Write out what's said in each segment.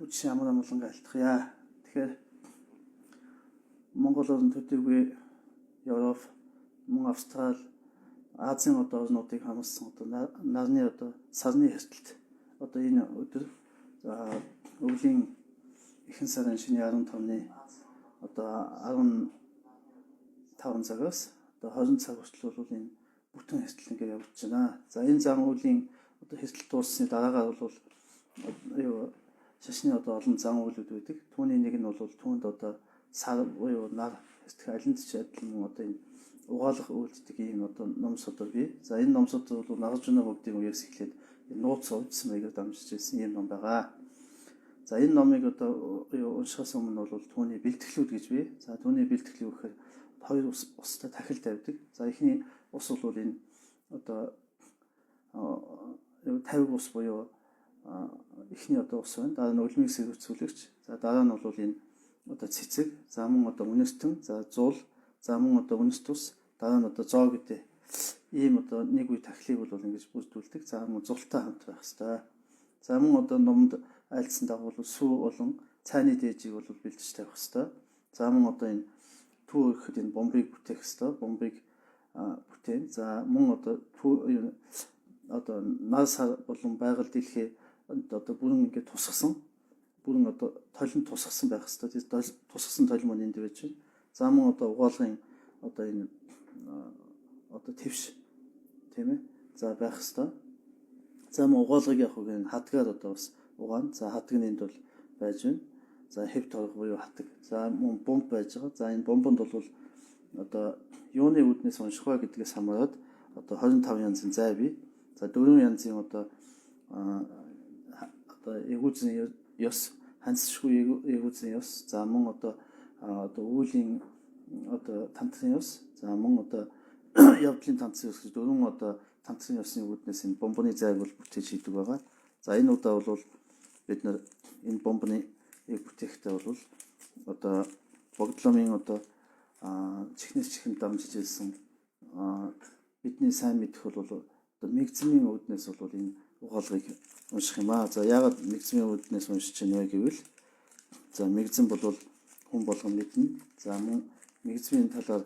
Үчи ямар амгалан алтхая. Тэгэхээр Монгол орн төдийгүй Европ, мөн Австрали, Азийн орнуудыг хамарсан нарны сарны эртэлт энэ өдөр өвлийн ихэнх сарын шинэ 15-ны 15 цагаас 20 цаг хүртэл бол энэ бүтэн эртэлт ингээд явж байна. За энэ зан үеийн эртэлт дуусны дараагаар бол шашны олон зан үйлүүд байдаг. Түүний нэг нь бол түүнд сар буюу нар эртэх алинд ч адилхан энэ угаалгах үйлддэг ийм номсод бий. За энэ номсод бол нагаж өнөө бүгдийн үеэс эхлээд нууц өвдсөн маягаар дамжиж ирсэн ийм ном байгаа. За энэ номыг уншихаас өмнө бол түүний бэлтгэлүүд гэж бий. За түүний бэлтгэл юу гэхээр хоёр устай тахил тавьдаг. За эхний ус бол энэ 50 ус буюу эхний ус байна. Дараа нь өлмийг сэрүүцүүлэгч. За дараа нь бол энэ цэцэг, за мөн үнэстэн, за зуул, за мөн үнэст ус, дараа нь зоо гэдэг ийм нэг үе тахилыг бол ингэж бүрдүүлдэг. За мөн зултай хамт байх хэвээр. За мөн номонд айлдсан дагуу сүү болон цайны дээжийг бол бэлдэж тавих хэвээр. За мөн энэ түү ихэд энэ бомбыг бүтээх хэвээр. Бомбыг бүтээн. За мөн насаар болон байгаль дэлхий бүрэн ингэ тусгасан. Бүрэн толинд тусгасан байх хэвээр. Тусгасан толь мөн энд байж байна. За мөн угаалгын энэ твш тийм ээ. За байх хэвээр. За мөн угаалгыг яг энэ хатгаар бас угаана. За хатаг нь энд бол байж байна. За хэв торох буюу хатаг. За мөн бомб байж байгаа. За энэ бомбонд бол юуны үүднээс унших вэ гэдгээс хамаарат 25 янзын зай бий. За 4 янзын эгүүзэн ёс, хансшгүй эгүүзэн ёс. За мөн үүлийн тантрын ёс. За мөн явдлын тантрын ёс гэж дөрвөн тантрын ёсны үүднээс энэ бомбоны зайг бол бүтээж хийдэг байгаа. За энэ удаа бол бид нар энэ бомбоны бүтээхдээ бол богдломын чихнээс чихэнд дамжиж ирсэн бидний сайн мэдэх бол мэгзмийн үүднээс бол энэ угаалгыг унших юм аа. За яагаад мэгзмийн үүднээс уншиж байна вэ гэвэл за мэгзэм бол хүн болгон мэднэ. За мөн мэгзмийн талаар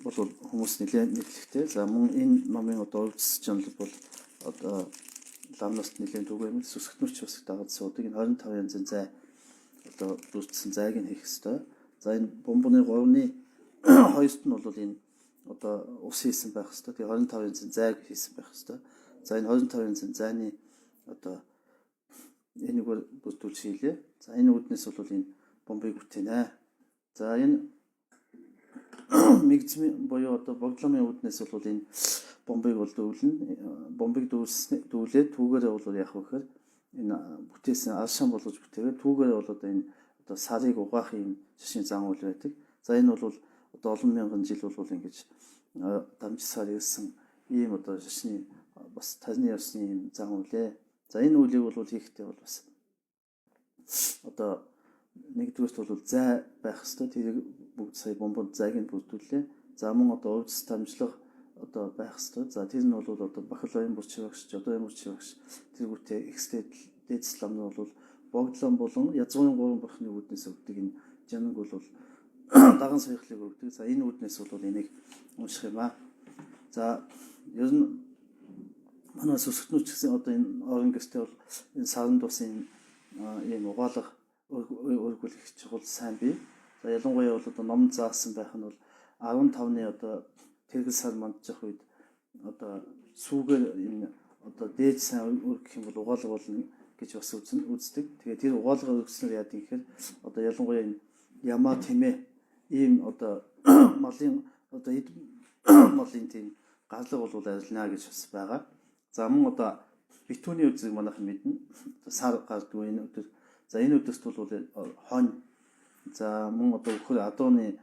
бол хүмүүс нэлээд мэдлэгтэй. За мөн энэ номын өвдс жанр бол ламнаст нэлээд түгээмэл сүсгтнүрч бас дагаж суудаг. Энэ 25 янзын зай бүрдсэн зайг нь хийх ёстой. За энэ бомбоны 3-ны 2-т нь бол энэ ус хийсэн байх ёстой. Тэгээ 25 янзын зайг хийсэн байх ёстой. За энэ 25 янзын зайны энэгээр бүрдүүлж хийлээ. За энэ үүднээс бол энэ бомбыг бүтээнэ. За энэ мэгзмийн буюу богдломын үүднээс бол энэ бомбыг бол дүүлнэ. Бомбыг дүүлээд түүгээрээ бол яах вэ гэхээр энэ бүтээсэн алшаан болгож бүтээгээд түүгээрээ бол энэ сарыг угаах юм шашин зан үйл байдаг. За энэ бол олон мянган жил бол ингэж дамжсаар ирсэн ийм шашны бас тарны ёсны ийм зан үйлээ. За энэ үйлийг бол хийхдээ бол бас нэгдүгээрт бол зай байх хэвээр. Тэр бүгд сая бомбонд зайг нь бүрдүүллээ. За мөн өвдс дамжлага байх хэвээр. За тэр нь бол бакалаврын бүрч багш, жодорын бүрч багш тэргүүтээ экстэд дээдс ламны бол богдлон болон язгуурын 3 бурхны үүднээс өгдөг энэ жанаг бол даган саяхлыг өгдөг. За энэ үүднээс бол энийг унших юм аа. За ер нь манай сүсгтнүүч гэсэн энэ орон гэртээ бол энэ саранд бас энэ ийм угаалга өргөл их чухал сайн бий. За ялангуяа бол ном заасан байх нь бол 15-ны тэргэл сар мандчих үед сүүгээр энэ дээж сайн өргөх юм бол угаалга болно гэж бас үздэг. Тэгээ тэр угаалга өргөснөр яадаг гэхээр ялангуяа энэ яма тэмээ ийм малын малын тийм гарлага бол арилна гэж бас байгаа. За мөн битүүний үзэг манайхан мэднэ. Сар гардгүй энэ өдөр. За энэ өдөрт бол хонь. За мөн өхөр адууны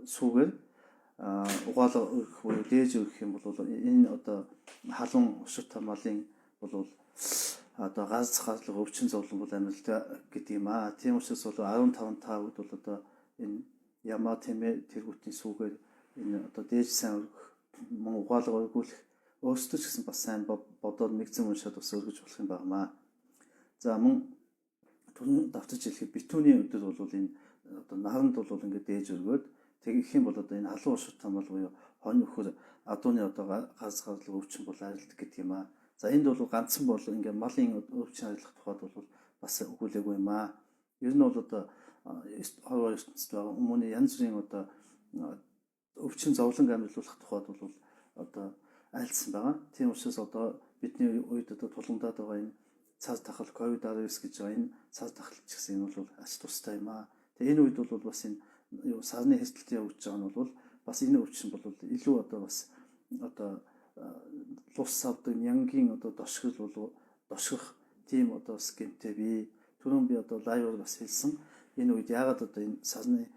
сүүгээр угаалга өргөх буюу дээж өргөх юм бол энэ халуун ушигтай малын бол газ гарлага өвчин зовлон бол амьдлаа гэдэг юм аа. Тийм учраас бол 15 тав үед бол энэ яма тэмээ тэргүүтийн сүүгээр энэ дээж сайн өргөх мөн угаалга өргүүлэх өөрсдөө ч гэсэн бас сайн бодоод мэгзэм уншаад бас өргөж болох юм байна. За мөн түрүүн давтаж хэлэхэд битүүний өдөр бол энэ одоо наранд бол ингээд дээж өргөөд тэгэх юм бол одоо энэ халуун уршигт хамбал буюу хонь өхөр адууны одоо газ гарлаг өвчин бол арилдаг гэдэг юм аа. За энд бол ганцхан бол ингээд малын өвчин арилгах тухайд бол бас өгүүлээгүй юм аа. Ер нь бол одоо хорвоо ертөнцид байгаа хүмүүний янз бүрийн одоо өвчин зовлон амьдлуулах тухайд бол одоо айлцсан байгаа. Тийм учраас одоо бидний үед одоо тулгамдаад байгаа энэ цаас тахал COVID-19 гэж байгаа энэ цаас тахал ч гэсэн энэ бол ач тустай юм аа. Тэгээ энэ үед бол бас энэ сарны хэсэлтийн явж байгаа нь бол бас энэ өвчин бол илүү одоо бас одоо лус авдаг нянгийн одоо дошгох тийм одоо схемтэй би түрүүн би одоо лайваар бас хэлсэн. Энэ үед яагаад одоо энэ сарны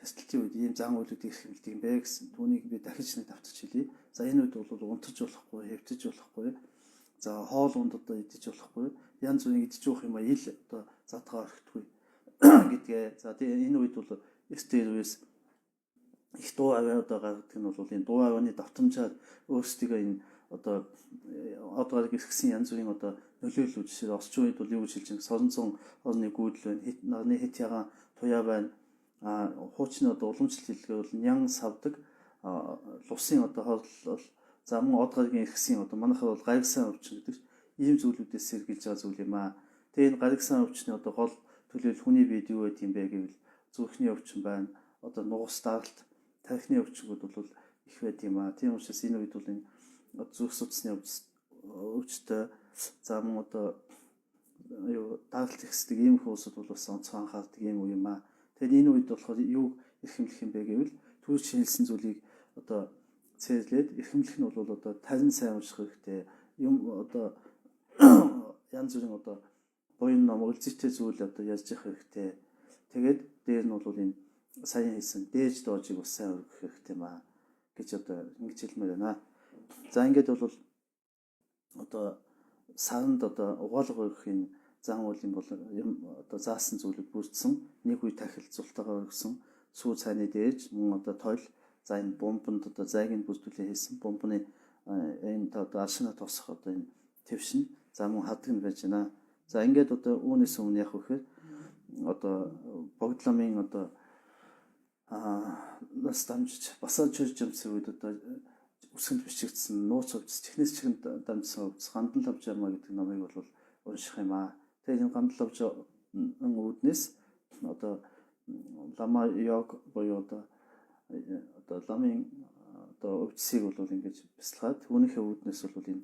хэсэлтийн үед ийм зан үйлүүдийг хэрэглэдэг юм бэ гэсэн түүнийг би дахиж нэг давтаж хэлье. За энэ үед бол унтаж болохгүй, хэвтэж болохгүй. За хоол унд одоо идэж болохгүй. Янз бүрийн идэж уух юм а ил одоо задгаа орхитгүй гэдгээ. За тэгээ энэ үед бол стервис их дуу аваа одоо гаргадаг нь бол энэ дуу авааны давтамжаар өөрсдөө энэ одоо одоогоор гисгсэн янз бүрийн одоо нөлөөлөл жишээ орчин үед бол юу гэж хэлж байгаа соронзон орны гүйдэл байна, нарны хит ягаан туяа байна. Хуучны одоо уламжлалт хэлгээ бол нян савдаг лусын одоо хорлол за мөн одоогоор гисгсэн одоо манайхаар бол гаригсан өвчин гэдэг ийм зүйлүүдээс сэргийлж байгаа зүйл юм аа. Тэгээ энэ гаригсан өвчний одоо гол төлөөлөл хүний биед юу байд юм бэ гэвэл зүрхний өвчин байна. Одоо нугас даралт, тархины өвчнүүд бол их байд юм аа. Тийм учраас энэ үед бол энэ зүрх судасны өвчтөй за мөн одоо юу даралт ихсдэг ийм хүмүүсд бол бас онцгой анхаардаг юм уу юм аа. Тэгэхээр энэ үед болохоор юу эрхэмлэх юм бэ гэвэл түүх шинжилсэн зүйлийг одоо цээжлээд эрхэмлэх нь бол одоо тарин сайн унших хэрэгтэй. Юм одоо янз бүрийн одоо буян ном үлзийтэй зүйл одоо ярьж явах хэрэгтэй. Тэгээд дээр нь бол энэ саяхан хэлсэн дээж доожийг бас сайн өргөх хэрэгтэй юм аа гэж одоо ингэж хэлмээр байна. За ингээд бол одоо саранд одоо угаалга өргөхийн зан үйлийн бол одоо заасан зүйлүүд бүрдсэн нэг үе тахил зултагаа өргөсөн сүү цайны дээж мөн одоо тойл за энэ бомбонд одоо зайгийн бүрдүүлээ хийсэн бомбны энэ одоо аршина тосох одоо энэ твшин за мөн хадаг нь байж байна. За ингээд одоо үүнээс өмнө яг вэхээр одоо богдломын одоо нас дамжиж басаа чирж юмсан үед одоо үсгэнд бичигдсэн нууц өвдөс технээс чихэнд дамжсан өвдөс гандан лавж ямаа гэдэг номыг бол унших юм аа. Тэгээд энэ гандан лавж үүднээс одоо лама йог боёо одоо ламын одоо өвдөсийг бол ингэж бясалгаад түүнийхээ үүднээс бол энэ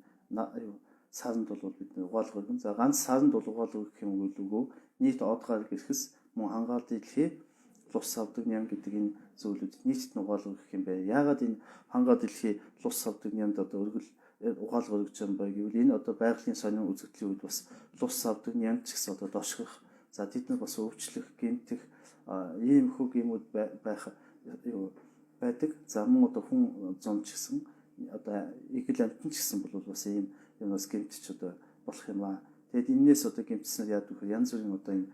саранд бол бид угаалга өгөн. За ганц саранд бол угаалга өгөх юм үгүй нийт одгаар гэрэхс мөн хангаал дэлхий лус авдаг ням гэдэг энэ зүйлүүд нийтд нь угаалга өгөх юм бэ. Яагаад энэ хангаа дэлхий лус авдаг нямд одоо угаалга өгч байгаа юм бэ гэвэл энэ одоо байгалийн сонин үзэгдлийн үед бас лус авдаг нямд ч гэсэн одоо дошгох. За тэд нар бас өвчлөх, гэмтэх ийм хөг юмуд байх байдаг. За мөн одоо хүн зам ч гэсэн одоо эгэл амтэн ч гэсэн бол бас ийм юмас гэмтч одоо болох юм аа. Тэгэд энэс одоо гэмтснээр яадаг вэ? Янз бүрийн одоо энэ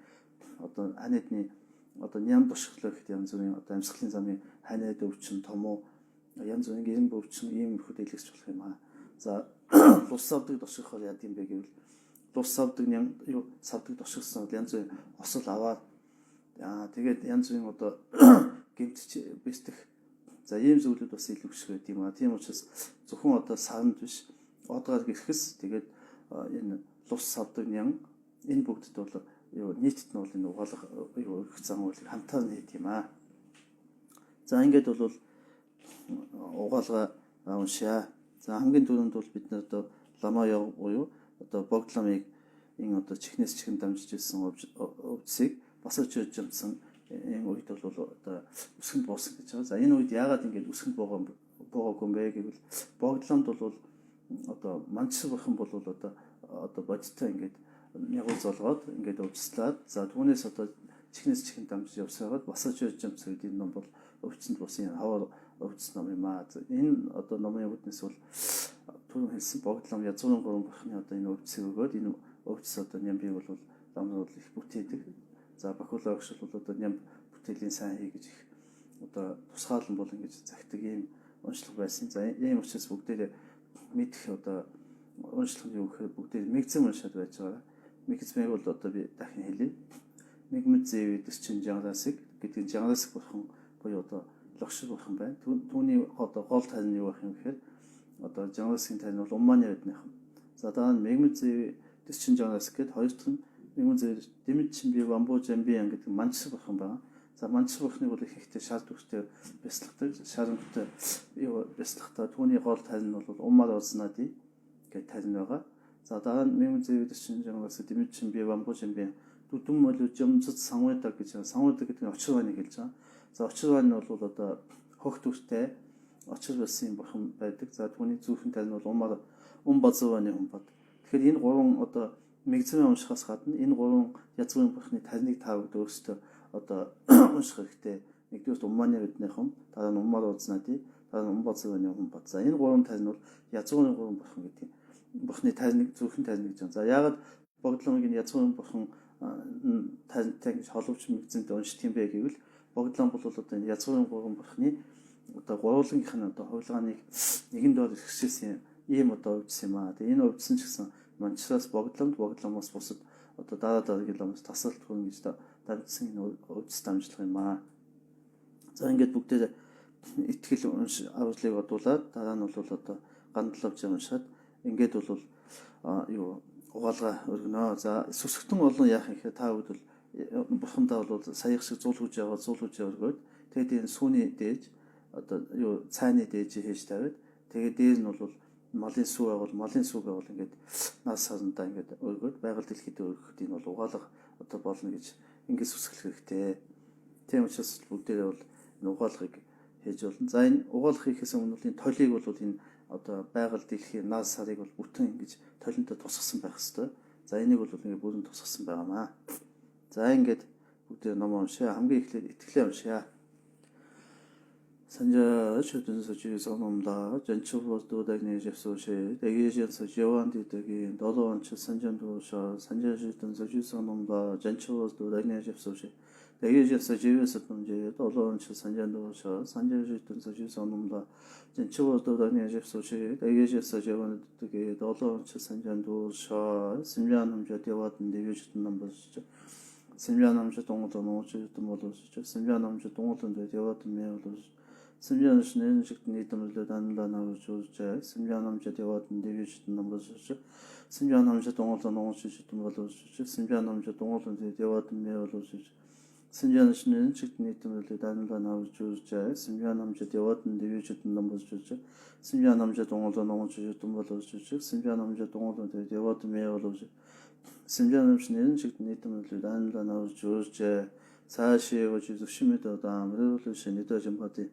одоо ханиадны одоо ням дошглоо гэхэд янз бүрийн одоо амьсгалын замын ханиад өвчин том янз бүрийн гэрэн өвчин ийм хөдөлгөж болох юм аа. За лус авдаг дошгохоор яад юм бэ гэвэл лус авдаг ням юу савдаг дошгосон янз бүрийн осол аваад тэгээд янз бүрийн одоо гэмтч бэлтэх за ийм зүйлүүд бас илүү их байдаг юм аа. Тийм учраас зөвхөн одоо саранд биш одгаар гэрхэс тэгээд энэ лус савдаг ням энэ бүгдд бол юу нийтэд нь бол энэ угаалга юу их зан үйлийг хамтаар нийт юм аа. За ингээд бол угаалга уншаа. За хамгийн түрүүнд бол бид нэр одоо лама яв буюу одоо богдломыг энэ одоо чихнээс чихэн дамжиж ирсэн өвдсийг басаж жимсэн энэ үед бол одоо үсгэнд буусан гэж байгаа. За энэ үед яагаад ингээд үсгэнд буугаагүй юм бэ гэвэл богдломд бол одоо мандчил бурхан бол одоо бодиттой ингээд нягуул золгоод ингээд өвчлээд за түүнээс одоо чихнээс чихэн дамжиж явсагаад басаж жимсэн үед энэ ном бол өвчнөд бусын хавар өвчс ном юм аа. Энэ одоо номын үүднээс бол түрүүн хэлсэн богдлом язгуурын гурван бурхны одоо энэ өвчсийг өгөөд энэ өвчс одоо нямбыг бол ламнууд их бүтээдэг. За бакула огш бол одоо ням бүтээлийн сайн хий гэж их одоо тусгаалan бол ингэж загтаг ийм уншлага байсан. За ийм учраас бүгдээ мэдэх одоо уншлага юу гэхээр бүгдээ мэгзэн уншаад байж байгаа. мэгзмэйг бол одоо би дахин хэлье. Мэгмэд зэвэдс чин жангаласыг гэдэг жангаласыг бурхан буюу одоо логшил бурхан байна. Түүний одоо гол тань юу байх юм гэхээр одоо жангаласын тань бол умманы байдныхан. За дараа нь мэгмэд зэвэдс чин жангалас гэхэд хоёр дахь нь мэгмэд зэвэдс дэмэд чин би вамбо жамбиан гэдэг манчс бурхан байна. За манчс бурхныг бол их ихтэй шал дүртэй бясалгадаг. Шаламжтай юу бясалгахтаа түүний гол тань нь бол уммаар олзнади гэдэг тань байгаа. За дараа нь мэгмэд зэвэдс чин жангалас дэмэд чин би вамбо жамбиан дүм бол жомцод сангуйдаг гэж сангуйдаг гэдэг нь очир байныг хэлж байгаа. За очир байна нь бол одоо хогт үртэй очир байсан бурхан байдаг. За түүний зүрхэн тань бол базууны хүн бод. Тэгэхээр энэ гурван одоо мэгзмээ уншихаас гадна энэ гурван язгуурын бурхны таныг таавд өөрсдөө одоо унших хэрэгтэй. Нэгдүгээр умманы биднийхэн, дараа нь уммаар узнаади, дараа нь базууны хүн бод. За энэ гурван тань бол язгуурын гурван бурхан гэдэг. Бурхны таныг зүрхэн тань гэж байна. За яагаад богдломыг энэ язгуурын бурхан тантай гэж холбож мэгзэнд уншдаг юм бэ гэвэл богдлон бол одоо энэ язгуурын гурван бурхны одоо гурвуулгийнх нь одоо хувилгааныг нэгэн доор ихссэн ийм одоо өвдсөн юм аа. Тэгээ энэ өвдсөн ч гэсэн манчраас богдломоос бусад одоо дараа гэломос тасалдах хүн гэж давжсан энэ өвдс дамжлах юм аа. За ингээд бүгдээ итгэл авралыг бодуулаад дараа нь бол одоо гандлавж уншаад ингээд бол юу угаалга өргөнөө. За сүсгтэн олон яах юм гэхээр та бүд бол бурхандаа бол саяг шиг зул хүж өргөөд тэгээд энэ сүүний дээж одоо юу цайны дээж хийж тавиад тэгээд дээр нь бол малын сүү байгуул малын сүүгээ бол ингээд нас сарандаа ингээд өргөөд байгаль дэлхийд өргөхөд энэ бол угаалга одоо болно гэж ингээд сүсгэлэх хэрэгтэй. Тийм учраас бүгдээрээ бол энэ угаалгыг хийж болно. За энэ угаалга хийхээс өмнө энэ толийг бол энэ одоо байгаль дэлхийн нас сарыг бол бүтэн ингэж толинтой тусгасан байх хэвээр. За энийг бол ингээд бүрэн тусгасан байгаамаа. За ингээд бүгдээ ном уншаа. Хамгийн эхлээд итгэлээ уншаа. 산자 초등서 주에서 놈다 전초보도 다니는 접소시 대기에서 지원디 되기 너도 원치 산전도서 산자시든서 주에서 놈다 전초보도 다니는 접소시 대기에서 지에서 동제 너도 원치 산전도서 산자시든서 주에서 놈다 전초보도 다니는 접소시 대기에서 지원디 되기 너도 원치 산전도서 심야남자 대화든 대비주든 넘버시죠 심야남자 동호도 노주도 모두시죠 심야남자 동호도 대화든 매우도 심지어는 식등이 있다면서 단단하고 좋죠. 심지어남자 대화든 대비주든 넘버스죠. 심지어남자 동호도 농수주든 모두죠. 심지어남자 동호도 대화든 매우도죠. 심지어는 식등이 있다면서 단단하고 좋죠. 심지어남자 대화든 대비주든 넘버스죠. 심지어남자 동호도 농수주든 모두죠. 심지어남자 동호도 대화든 매우도죠. 심지어는 식등이 있다면서 단단하고 좋죠. 사시고 주심이도 아무래도 신이도 좀 받이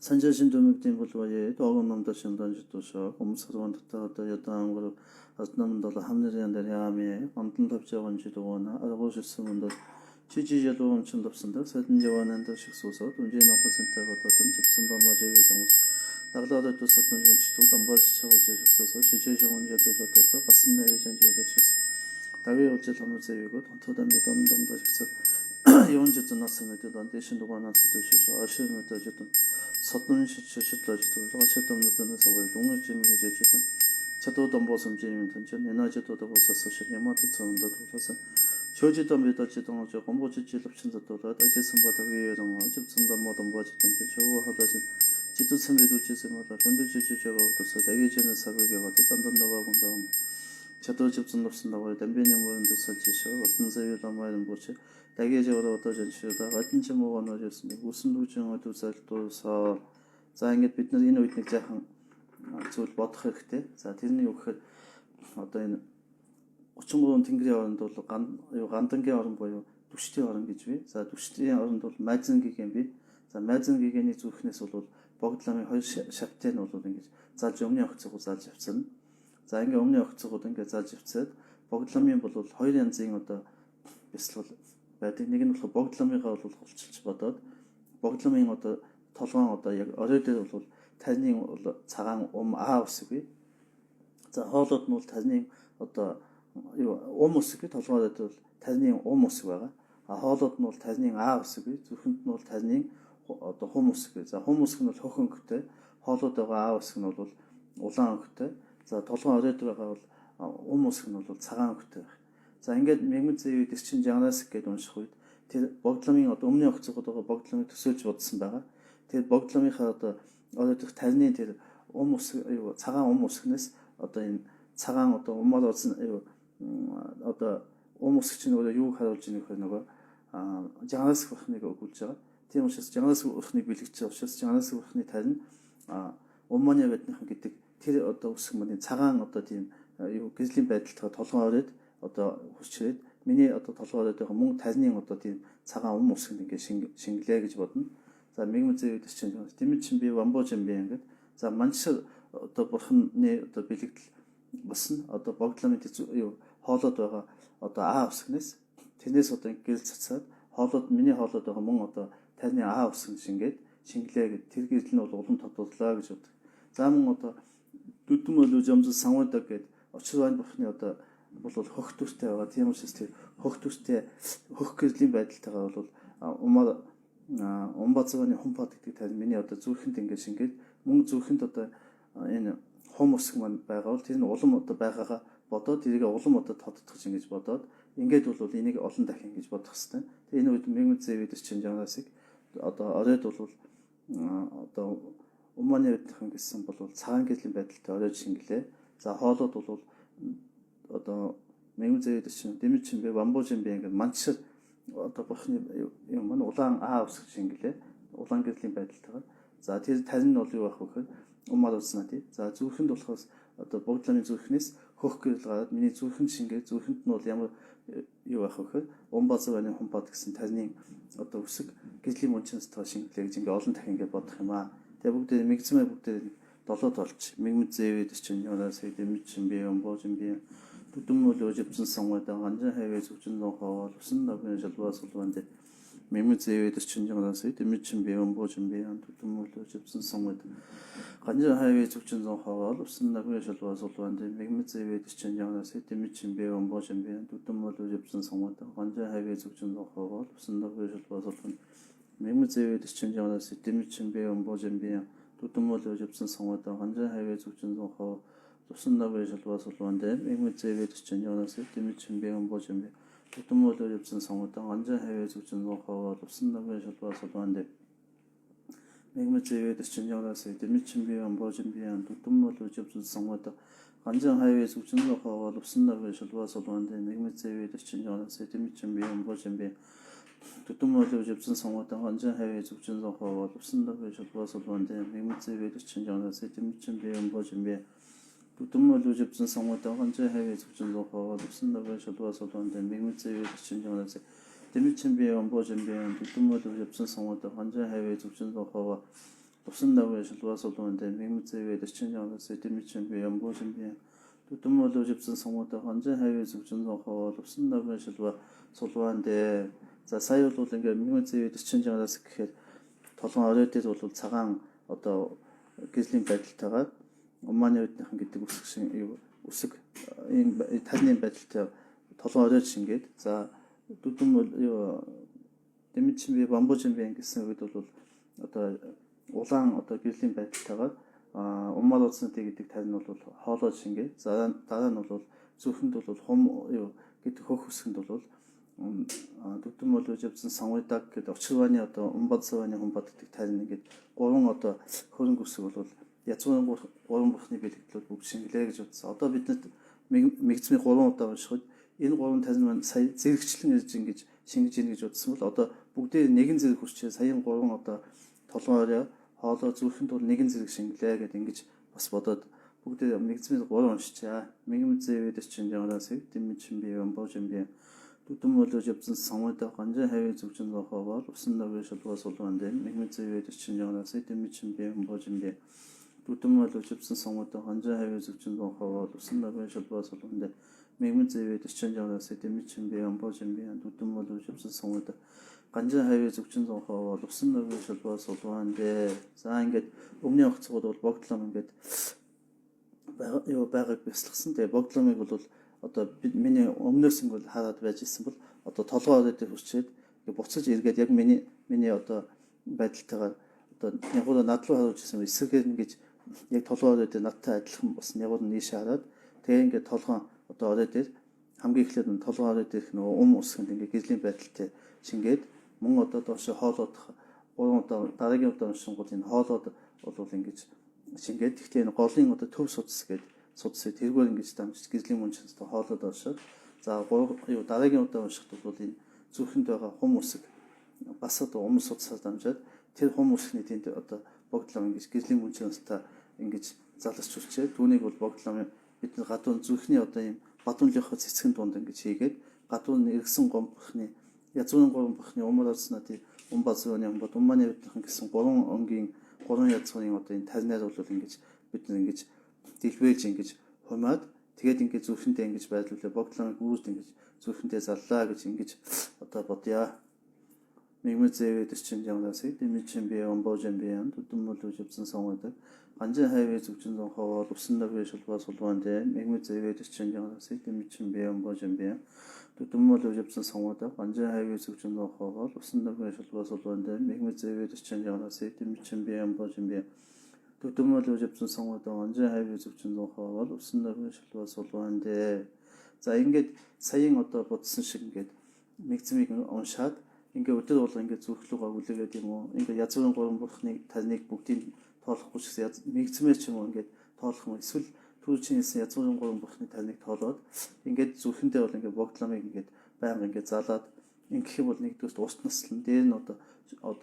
산자신도 묵된 볼와에 도금놈도 신단지도서 검사도원 뜻하다 여당으로 아스남도 함내리한데 야미 안튼답자원지도나 알아보셨으면도 지지제도 엄청답습니다. 사진제원한도 식소서 돈지 나퍼센터보다던 집선도 마저의 정수 나가다도 떴었던 전치도 담바시처럼 식소서 지지제원제도도 같은 내리 전제도 식소 다위 어째 담을세이고 돈토담비 돈돈도 식소 이원제도 나서면도 단대신도 관한 사도시죠. 아시면도 어쨌든 서든 시치시들어지도 라체덤도는 서울 동물지미게 제지도 저도 돈보섬지면 던전 에너지도 보서서 예마도 전도 돌아서 조지도 메다지도 저 공부지지럽 친도도 어제선보다 위에동 집선도 모든 보지도 저거 하다진 지도 선배도 지스마다 전도지지저가 없어서 대기전에 사고가 왔다 단단다고 본다. 저도 집선 없습니다고 담배님 모는도 설치셔 어떤 사유도 말은 보지 대개적으로 어떤 시다 같은 제목을 넣어줬습니다. 무슨 도중에 두살도서 за ингээд бид нар энэ үед нэг жаахан зүйл бодох хэрэгтэй. За тэрний үг гэхэд одоо энэ 33 тэнгэрийн оронд бол гандангийн орон буюу түвшний орон гэж бий. За түвшний оронд бол майзан гиген бий. За майзан гигэний зүрхнээс бол богдломын хоёр шавтай нь бол ингэж залж өмнө явахцыг залж явцсан. За ингээд өмнө явахцыг ингээд залж явцаад богдломын бол хоёр янзын одоо бясалгал байдаг. Нэг нь болохоор богдломынхаа бол голчилж бодоод богдломын одоо толгоон одоо яг орой дээр бол таны цагаан А үсэг бий. За хоолойд нь бол таны одоо үсэг бий. Толгойд бол таны үсэг байгаа. А хоолойд нь бол таны А үсэг бий. Зүрхэнд нь бол таны одоо хум үсэг бий. За хум үсэг нь бол хөх өнгөтэй. Хоолойд байгаа А үсэг нь бол улаан өнгөтэй. За толгойн оройд байгаа бол ум үсэг нь бол цагаан өвгтэй байх. За ингээд мегмит зэвид чинь Жанаск гэдэг унших үед тэр богдломын одоо өмнө огцгод байгаа богдломыг төсөөлж бодсон байгаа. Тэр богдломынхаа одоо дэх тарины тэр ум үсэг цагаан ум үсгнээс одоо энэ цагаан одоо умаар болсон одоо ум үсэг чинь өөрөө юуг харуулж ийнэ гэхээр нөгөө Жанаск бурхныг өгүүлж байгаа. Тийм учраас Жанаск бурхныг бэлэгч байгаа учраас Жанаск бурхны тарин Умманы байдныхан гэдэг тэр одоо үсэг маань цагаан одоо тийм гэрлийн байдалтайгаа толгой ороод одоо хүчрээд миний одоо толгой ороод байгаа мөн тарины одоо тийм цагаан ум үсгэнд ингээд шингэлээ гэж бодно. За мегмит зэвид чинь тэмээ чин би вамбожин би ингээд за манчсар одоо бурхны одоо бэлэгдэл болсон одоо богдломын хоолоод байгаа одоо үсгнээс тэрнээс одоо гэрэл цацаад хоолоод миний хоолоод байгаа мөн одоо тарины үсгэн шингээд шингэлээ гэд тэр гэрэл нь бол улам тодорлоо гэж боддог. За мөн одоо дүдэм болоо жамс санваадаг гэд очрван бурхны одоо бол хөх төстэй байгаа. Тийм учраас тэр хөх төстэй хөх гэрлийн байдалтайгаа бол умаар умбацганы хумпад гэдэг тарин миний одоо зүрхэнд ингээд шингээд мөн зүрхэнд одоо энэ хум үсэг маань байгаа бол тэр нь улам одоо байгаагаа бодоод тэрийг улам одоо тодтогч ингэж бодоод ингээд бол энийг олон дахин ингэж бодох хэвээр. Тэгээ энэ үед мегмит зэвид чинь Жанасыг одоо оройд бол одоо Умманы байдхан гэсэн бол цагаан гэрлийн байдалтай оройд шингэлээ. За хоолоод бол одоо мегмит зэвид чинь дэмэд чинь бэ вамбожин бэ ингээд манчсар одоо бурхны юм маань улаан үсэг шингэлээ. Улаан гэрлийн байдалтайгаар. За тэр тарин нь бол юу байх вэ гэхээр умаар уснаа тий. За зүрхэнд болохоос одоо богдломын зүрхнээс хөх гэрэл гараад миний зүрхэнд шингээ зүрхэнд нь бол ямар юу байх вэ гэхээр умбацганы хумпад гэсэн тарины одоо үсэг гэрлийн мөнчнөс тоо шингэлээ гэж ингээд олон дахин ингээд бодох юм аа. Тэгээ бүгдээ мэгзмээ бүгдээ долоод болж мегмит зэвид чинь Жанасыг дэмэд чин би вамбожин би дүдэм бол өжөвцөн сонгойдоо ганжин хайвээ зүгжин нохоо усан ногны шалбаас улванд мегмит зэвид чинь Жанасыг дэмэд чин би вамбожин би дүдэм бол өжөвцөн сонгойдоо ганжин хайвээ зүгжин нохоо усан ногны шалбаас улванд мегмит зэвид чинь Жанасыг дэмэд чин би вамбожин би дүдэм бол өжөвцөн сонгойдоо ганжин хайвээ зүгжин нохоо усан ногны шалбаас улванд мегмит зэвид чинь Жанасыг дэмэд чин би вамбожин би дүдэм бол өжөвцөн сонгойдоо ганжин хайвээ зүгжин нохоо усан ногны шалбаас улванд мегмит зэвид чинь Жанасыг дэмэд чин би вамбожин би дүдэм бол өжөвцөн сонгойдоо ганжин хайвээ зүгжин нохоо усан ногны шалбаас улванд мегмит зэвид чинь Жанасыг дэмэд чин би вамбожин би дүдэм бол өжөвцөн сонгойдоо ганжин хайвээ зүгжин нохоо усан ногны шалбаас улванд мегмит зэвид чинь Жанасыг дэмэд чин би вамбожин би дүдэм бол өжөвцөн сонгойдоо ганжин хайвээ зүгжин нохоо усан ногны шалбаас улванд мегмит зэвид чинь Жанасыг дэмэд чин би вамбожин би дүдэм бол өжөвцөн сонгойдоо ганжин хайвээ зүгжин нохоо усан ногны шалбаас улванд мегмит зэвид чинь Жанасыг дэмэд чин би вамбожин би дүдэм бол өжөвцөн сонгойдоо ганжин хайвээ зүгжин нохоо усан ногны шалбаас улванд мегмит зэвид чинь Жанасыг дэмэд чин би вамбожин би дүдэм бол өжөвцөн сонгойдоо ганжин хайвээ зүгжин нохоо усан ногны шалбаас улванд. За сая бол ингээд мегмит зэвид чинь Жанасыг гэхээр толгой оройд бол цагаан одоо гэрлийн байдалтайгаар Умманы байдныхан гэдэг үсэг шин үсэг энэ тарины байдалтай толгой оройд шингээд за дүдэм бол дэмэд чин би вамбожин би гэсэн үед бол одоо улаан одоо гэрлийн байдалтайгаар уммаар улсны гэдэг тарин бол хоолоод шингээ. За дараа нь бол зүрхэнд бол хум гэдэг хөх үсгэнд бол дүдэм бол өжөвцөн сонгойдаг гэдэг очрваны одоо умбацваны хумбад гэдэг тарин ингээд гурван одоо хөрөнгө үсэг бол язгуурын гурван бурхны бэлэгдлүүд бүгд шингэлээ гэж бодсон. Одоо биднэрт мэгцмийн 3 удаа уншихад энэ гурван тарин маань сая зэрэгчлэн ирж ингэж шингэж ийн гэж бодсон бол одоо бүгдээ нэгэн зэрэг хүчээ саяын 3 одоо толгойроо хоолоо зүрхэнд бол нэгэн зэрэг шингэлээ гэдэг ингэж бас бодоод бүгдээ мэгцмийн 3 уншичаа. Мегмит зэвид чинь Жанасыг дэмэд чин би вамбожин би дүдэм бол өжөвцөн сонгойдоо ганжин хайвээ зүгжин нохоо усан ногны шалбаас улванд мегмит зэвид чинь Жанасыг дэмэд чин би вамбожин би дүдэм бол өжөвцөн сонгойдоо ганжин хайвээ зүгжин нохоо усан ногны шалбаас улванд мегмит зэвид чинь Жанасыг дэмэд чин би вамбожин би дүдэм бол өжөвцөн сонгойдоо ганжин хайвээ зүгжин нохоо усан ногны шалбаас улванд. За ингээд өмнө огцгод бол богдлом ингээд байгааг бясалгасан. Тэгээ богдломыг бол одоо миний өмнөөс ингээд хараад байж исэн бол одоо толгой оройд хүчээд буцаж эргээд яг миний одоо байдалтайгаар одоо ягуур надлуу харуулж исэн эсрэгээр ингэж яг толгой оройд надтай адилхан бас ягуур нийш хараад тэгээ ингээд толгой одоо орой дээр хамгийн эхлээд нь толгой орой дээрх нөгөө усгэнд ингээ гэрлийн байдалтай шингээд мөн одоо доош хоолоод 3 удаа дараагийн удаа уншингууд энэ хоолоод бол ингэж шингээд гэхдээ энэ голын одоо төв судас гэдэг судасыг тэргээр ингэж дамжиж гэрлийн мөнчнөд хоолоод оршоод за дараагийн удаа уншихад бол энэ зүрхэнд байгаа хум усг бас одоо судасаар дамжаад тэр хум усны тэнд одоо богдлом ингэж гэрлийн мөнчнөд ингэж залгаж хүчээ түүнийг бол богдлом бид нар гадуун зүрхний одоо ийм бадуулынхаа цэцгэн дунд ингэж хийгээд гадуун эргэсэн гомбохны язгуурын гомбохны умар арснады умбазууны бод умманы үднхэн гэсэн 3 өнгийн 3 язгуурын одоо энэ тарнаар бол ингэж бид нар ингэж дэлбэж ингэж хумаад тэгээд ингэж зүрхэндээ ингэж байдлуулаа богдломыг үүрд ингэж зүрхэндээ заллаа гэж ингэж одоо бодъё. Мигмэзэвэд чинь ямнасыг дэмчин би omboojin би ан төдмөл үживсэн сонгодог ганжин хайвээ зүгжин хаваа уснаг вэ шулбаа сулванде мигмэзэвэд чинь ямнасыг дэмчин би omboojin би төдмөл үживсэн сонгодог ганжин хайвээ зүгжин хаваа уснаг вэ шулбаа сулванде мигмэзэвэд чинь ямнасыг дэмчин би omboojin би төдмөл үживсэн сонгодог ганжин хайвээ зүгжин хаваа уснаг вэ шулбаа сулванде. За ингээд саяын одоо бодсон шиг ингээд мэгцмийг уншаад ингээ өдөр бол ингээ зүрхлүүгээ үлээгээд юм уу ингээ язгуурын 3 бурхны тарныг бүгдийг тоолохгүй ч гэсэн мэгцмээр ч юм уу ингээ тоолох юм эсвэл түүчнээс язгуурын 3 бурхны тарныг тоолоод ингээ зүрхэндээ бол ингээ богдломыг ингээ байнга ингээ залаад ингэх юм бол нэгдүгээр ус наслан дээр нь одоо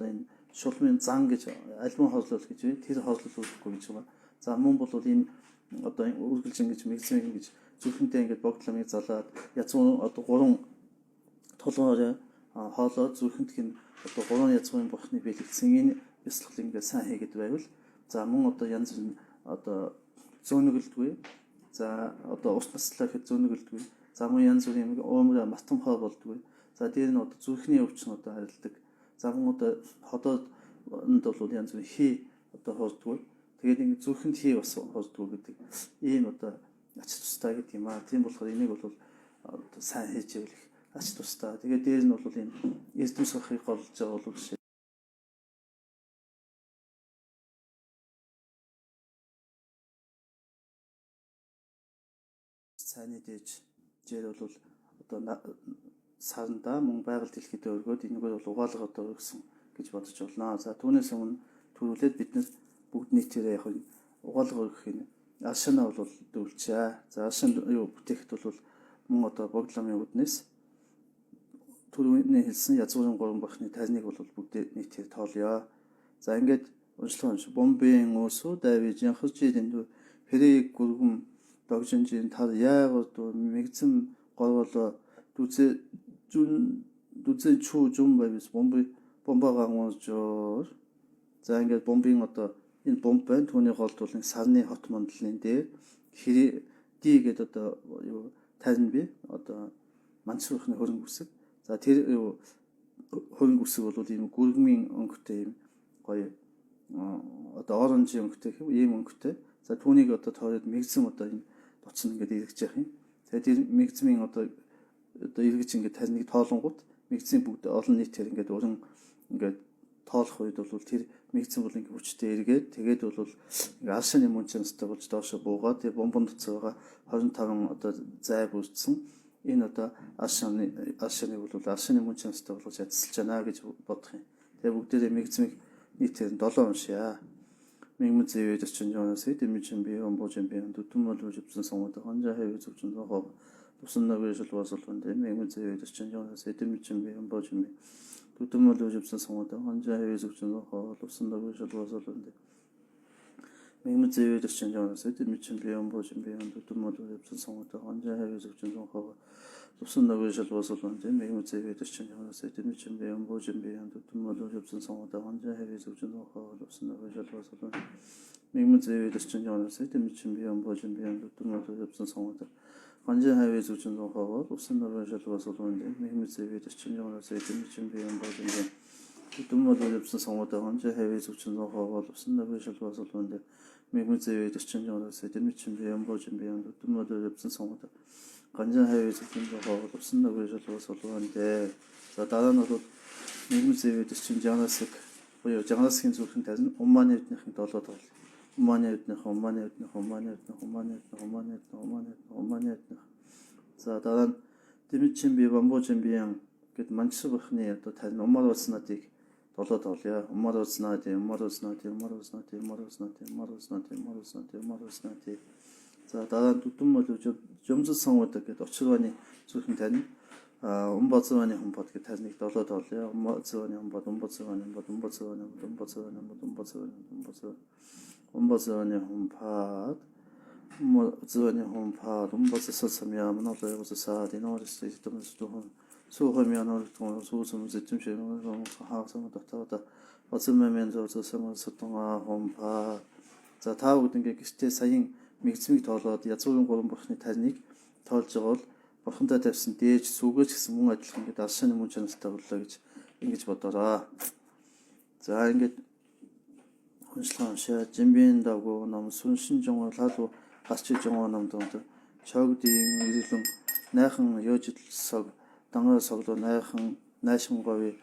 энэ шулмын зан гэж альбом хослол гэж байна. Тэр хослол үүсэхгүй гэж байна. За мөн бол энэ одоо үргэлж ингээ мэгцмийг ингээ зүрхэндээ ингээ богдломыг залаад язгуурын одоо 3 толгоороо хоолоо зүрхэндх нь одоо 3 язгуурын бурхны бэлэгдсэн энэ ёслолыг ингээд сайн хийгээд байвал за мөн одоо янз бүрийн одоо зөөнөглөдгүй за одоо ус наслаа гэхэд зөөнөглөдгүй за мөн янз бүрийн уумраа матамхаа болдгүй за дээр нь одоо зүрхний өвчин одоо харилдаг за мөн одоо ходоод бол янз бүрийн хий одоо хоолдгүй тэгээд ингээд зүрхэнд хий бас хоолдгүй гэдэг ийм одоо ач тустай гэдэг юм аа тийм болохоор энийг бол одоо сайн хийж ивэл ач тустай. Тэгээд дээр нь бол энэ эрдэм сахыг голж байгаа бол жишээ. Цааны дээжээр бол одоо саранда мөн байгаль дэлхийд өргөөд энэгээр бол угаалга одоо өгсөн гэж бодож байна. За түүнээс өмнө төрүүлээд бид нар бүгд нийтээрээ яг угаалга өгөх юм. Ашина бол дүүлчээ. За ашин юу бүтээхэд бол мөн одоо богдломын үднээс түрүүний хэлсэн язгуурын 3 бурхны тарныг бол бүгд нийтээр тоолъё. За ингээд уншлах юм. Бомбын өсөө давиж янхажийн хэрэг гүргэн догжинжийн тар яагаад мэгзэм горвол дүзэ чүү жум байвс бомбагаа ngоожоор. За ингээд бомбын одоо энэ бомб байна. Түүний голд бол сарны хот мандлын дээр хэрэг ди гэдэг одоо юу тарн би одоо манчрахны хөрөнгө үсэг. За тэр хөрөнгө үсэг бол ийм гүргмийн өнгөтэй ийм гоё одоо оранжи өнгөтэй ийм өнгөтэй. За түүнийг одоо тоороод мэгзэм одоо энэ дуцна ингээд эргэж явах юм. Тэгээд тэр мэгзмийн одоо эргэж ингээд тарныг тоолонгууд мэгзмийн бүгд олон нийтээр ингээд өрн ингээд тоолох үед бол тэр мэгзэм бол ингээд хүчтэй эргээд тэгээд бол ингээд аршины мөнчнөстэй болж доошо буугаад тэр бомбон доцоо байгаа 25 одоо зай бүрдсэн энэ одоо аршины бол аршины мөнчнөстэй болж ядсалж байна гэж бодох юм. Тэгээ бүгдээрээ мэгзмийг нийтээр 7 уншъя. Мигмэзэвэд чинь жоонос дэмчин би omboojin би төтмөл үживсэн сонгод хонжаа хэвээ зүгчэн хоо тусан навэж болвол мигмэзэвэд чинь жоонос дэмчин би omboojin би төтмөл үживсэн сонгод хонжаа хэвээ зүгчэн хоо тусан навэж болвол мигмэзэвэд чинь жоонос дэмчин би omboojin би төтмөл үживсэн сонгод хонжаа хэвээ зүгчэн хоо тусан навэж болвол мигмэзэвэд чинь жоонос дэмчин би omboojin би төтмөл үживсэн сонгод хонжаа хэвээ зүгчэн хоо тусан навэж болвол мигмэзэвэд чинь жоонос дэмчин би omboojin би төтмөл үживсэн сонгод хонжаа хэвээ зүгчэн хоо тусан навэж болвол мигмэзэвэд чинь жоонос дэмчин би omboojin би төтмөл үживсэн сонгод хонжаа хэвээ зүгчэн хоо тусан навэж болвол мигмэзэвэд чинь жоонос дэмчин би omboojin би төтмөл үживсэн сонгод ганжаа хайваа зүгчэн хоо тусан навэж болвол за дараа нь бол мигмэзэвэд чинь жооносыг буюу жооносгийн зүрхэн тарин умманы эднийхэн 7 тоол. Умманы эднийх За дараа нь Дэмчимби Бамбожимбиан гэд манчсуу бахны одоо тань умар ууснуудыг долоод олё. Умар ууснаад. За дараа нь дүтэн болов жумзал сонгодог гэд очрооны зүрхэн тань умбацваны хумбат гэд таныг долоод олё. Умбацваны хумбат умбацваны 문화로서 디노리스 이점수도 수호면 어떤 수수무 제품시는 하악성을 닥터다 어쩌면서 저성을 소통하 홈파 자 다우든 게 기스테 사인 мигцмиг тоолоод язгуугийн 3 бурхны тарныг тоолж байгаа бол бурхандаа тавьсан дээж сүгэж гэсэн мөн адилхан ингээд алшааны мөн чанартай боллоо гэж ингэж бодороо. За ингээд 훈шлан ша жимбин дагуу ном сүншин жонго лалу гасч жонго ном донд чогдийн ирэлэн найхан ёжидлсог дангаа соглоо найхан найшин говь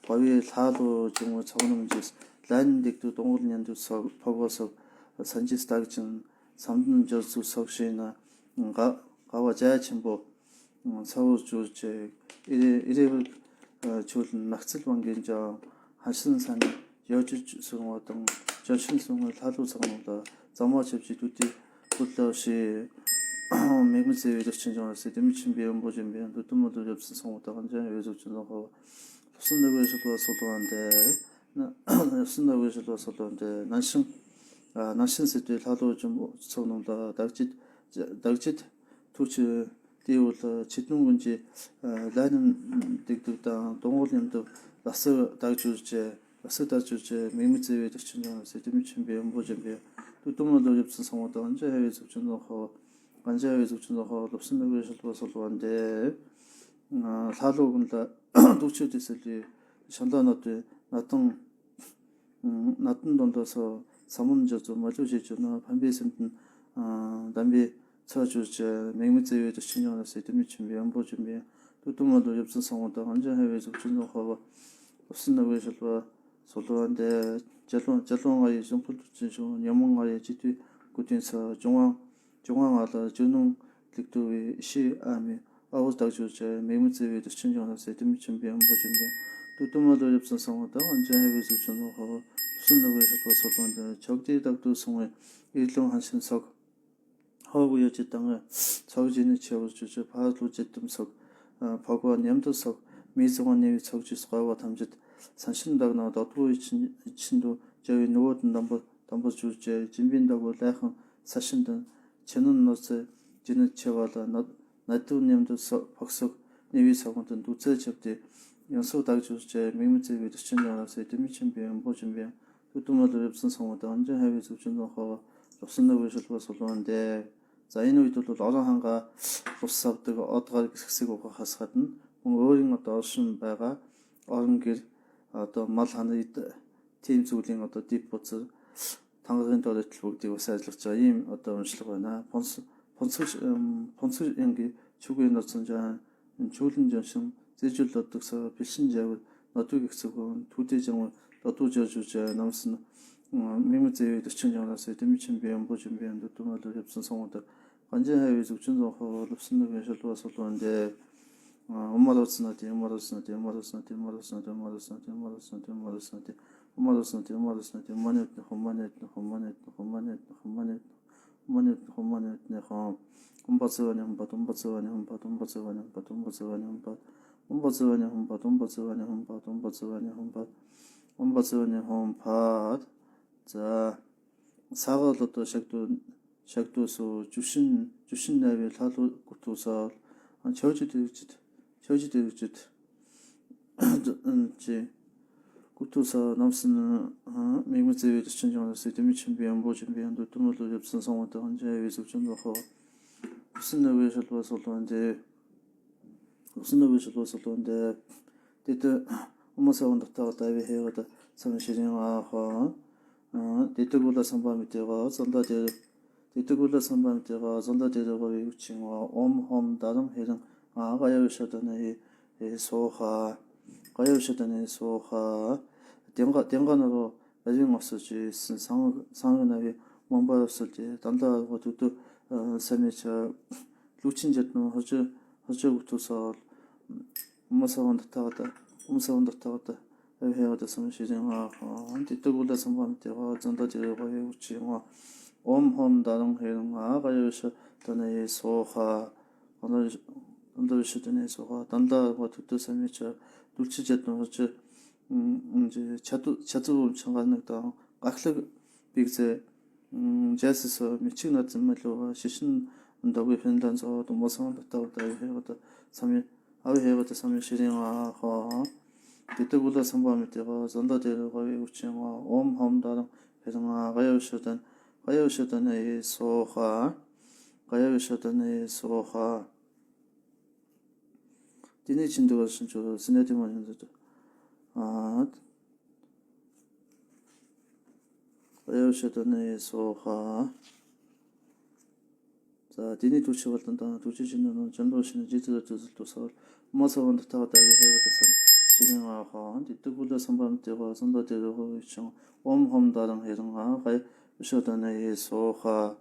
лалу жонго цогномжис ландэгдүү дунгуул нянду погосог санжистагчин 삼든 저수 석시나 가와 자친보 서울 주제 이래 줄은 낙슬방견자 한신산 여주성 어떤 저신성을 다루성보다 점화접지 두띠 불러시 매물세의 신정을세 demiçin bir 연보진 bir 두두모도 접수 성우다 간장 외적준하고 순대에서도 소도한데 난신 나신세들 하도 좀 소놈다 닥짓 투치 디올 지동군지 라는 득득다 동호님도 라스 다주제 매미제의 신정을세 demiçin bir 연보진 bir 두두모도 접수 성우다 간장 외적준하고 높순대에서도 소도한데 사로군다 도치됐을지 전단어도 나쁜 돈도서 사문저도 맞으시잖아 반비선은 담비 처주제 맹무제에도 신경을 쓰이 준비 연보 준비 또도모도 접수 성우도 완전 해외에서 준호하고 높순대에서도 소도한데 절롱의 정포도 연몽의 지도 고된서 중앙하다 주능 릭도의 시아미 아우스다주제 매무제에도 신경을 쓰이 준비 연보 준비 또도모도 접수 성우도 완전 해외에서 준호하고 순대에서도 소도한데 적대닥도 성에 일동 한신석 허구여지 땅에 적진의 지역을 주제 바로 제뜸석 버거 냠도석 미성원의 적지스가와 담짓 산신다나 너도의 친도 저희 누워든 넘버 주제 진빈다고 대한 사신든 제는 노세 지는 채와다 나도님도 박석 내위석은 도체 접대 연소닥 주제 매무제에도 신경을 demiçin bir 연보 준비 또도모도 접선 성우도 완전 해외에서 준호하고 높순대에서도 소도한데 자이노이도도 라장한가 로스압드가 어떻게 색색고 하스가든 өөрийн одоо оршин байгаа орон гэр одоо мал ханы тийм зүйлийн одоо дип буцаа тангагийн төлөвлөлт бүгдийг бас ажиллаж байгаа ийм одоо уншлага байна. Понсож инги чүгэн ноцсон жаа чүүлэн жаншин зэжүүл одогсоо бэлшин жав нодыг ихсгөө түдэжэн 너도 저주제 남슨 미무제의 도천장에서 demiçin bir 연보 준비한 도마도 접선 성우도 완전 해외 적준성하고 럽슨의 회실도 와서도는데 엄마로스나티 엄버스원의 홈팟 자 사과도 샥도소 주신 나비 타도 고토서 저지도 제 고토서 남스는 매무제의 신경을 demiçin bir 연보 준비한 도모도 접선 성우도 언제 위속 준호하고 무슨 내외에서도 왔었는데 데이터 엄마사원 닥터가 다이베 해가다 상시령하고 데이터굴라 선반미때가 선다데가 외국칭과 옴홈 다른 해당 가야우셔다네 소하 땡간으로 나중 없었지 상은하게 몸바였을 때 단다하고 또 세미차 루친jet노 허저 허저국토서 엄마사원 dat아가다 엄사원 dat아가다 해야다 섬시정아 뒤뜨고다 섬밤때가 전다지르가 해우치가 옴홈 다른 해능아 가요셔 단의 소하 언더시드네 소하 단다가 뒤뜨섬이죠 둘치제도 어째 이제 자주 엄청 가는 거 악력 빅제 제스서 미친 같은 말로 시신 온다고 편단서 또 뭐선 갔다고 다 해가다 3일 아위 해가다 3일 실행화 하 그때보다 선보함을 때가 전다대로가 우치와 옴함다랑 해성아 가요셔던 소하 가요셔던 소하 디네 진도가 신조 스네디만 현재도 가요셔던 소하 자, 디니 도시 같은 다 도시진은 전도시는 지도도 서 모서원 dat아가 다게 해와서 진행하고 뒤뜨고도 선밤때가 선도대로 있죠. 옴홈다랑 해성아 가요셔던 소하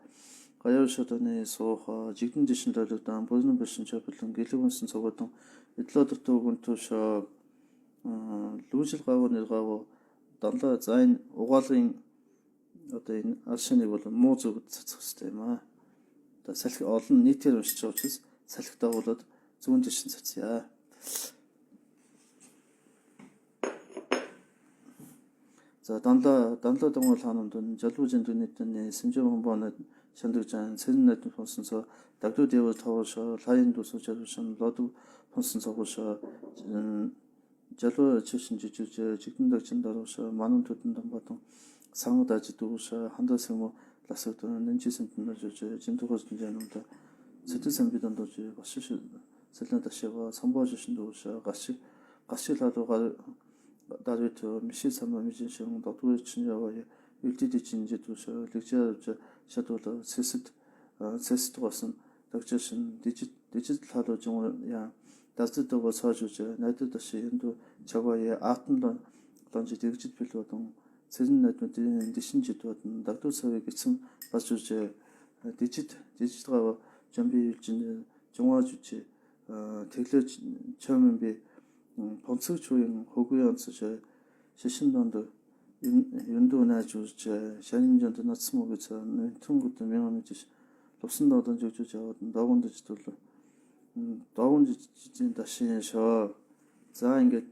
가요셔던 소하 지금 지신다도 단 보는 것은 저부터 길리원슨 저것도 이틀도 군토셔 루질가고 내가고 단다 자인 오가린 어떤 아시니 보다 모두 시스템아 다 салхи олон нийтээр уншиж байгаа учраас салхитаа болоод зүүн дэшин цацъя. За данлаа дангуул хаанууд жалбужин дүнэтний сэмжээ хомбонод шандагжан сэрнэт фонсонсо дагдуу дэвэр тоошо лайн дусуу жалбушин лоду фонсонсо гошо жалбуу чишин жижиг жигдэндэг даруушо манун төдөн дамбатон 상어다지 두고서 한다스모 라서도는 nen지선도 저저 진도거스 전는다 세트선비던도 저 가시시 설련다시가 선보주신도 저 가시라도가 다르죠 미시선모 미진신 도토의 친여와 일티디 진지도 저 렉처 저 샤도도 세스트 것은 덕저신 디지털도 정야 다스도 거 서주죠 나도도 시인도 저거에 아튼던 던지 디지털도 세진나도 디신지도 닥터서에 기승 봐주제 디지털가 준비진 정화주지 대결 처음에 본석 조용 호구연서 저 시신론도 윤도나 주제 샤닌전도 나스모게서 통구도 명함이지 롭슨도던 저저 나온도 지도로 나온지 진짜 신에서 자 이게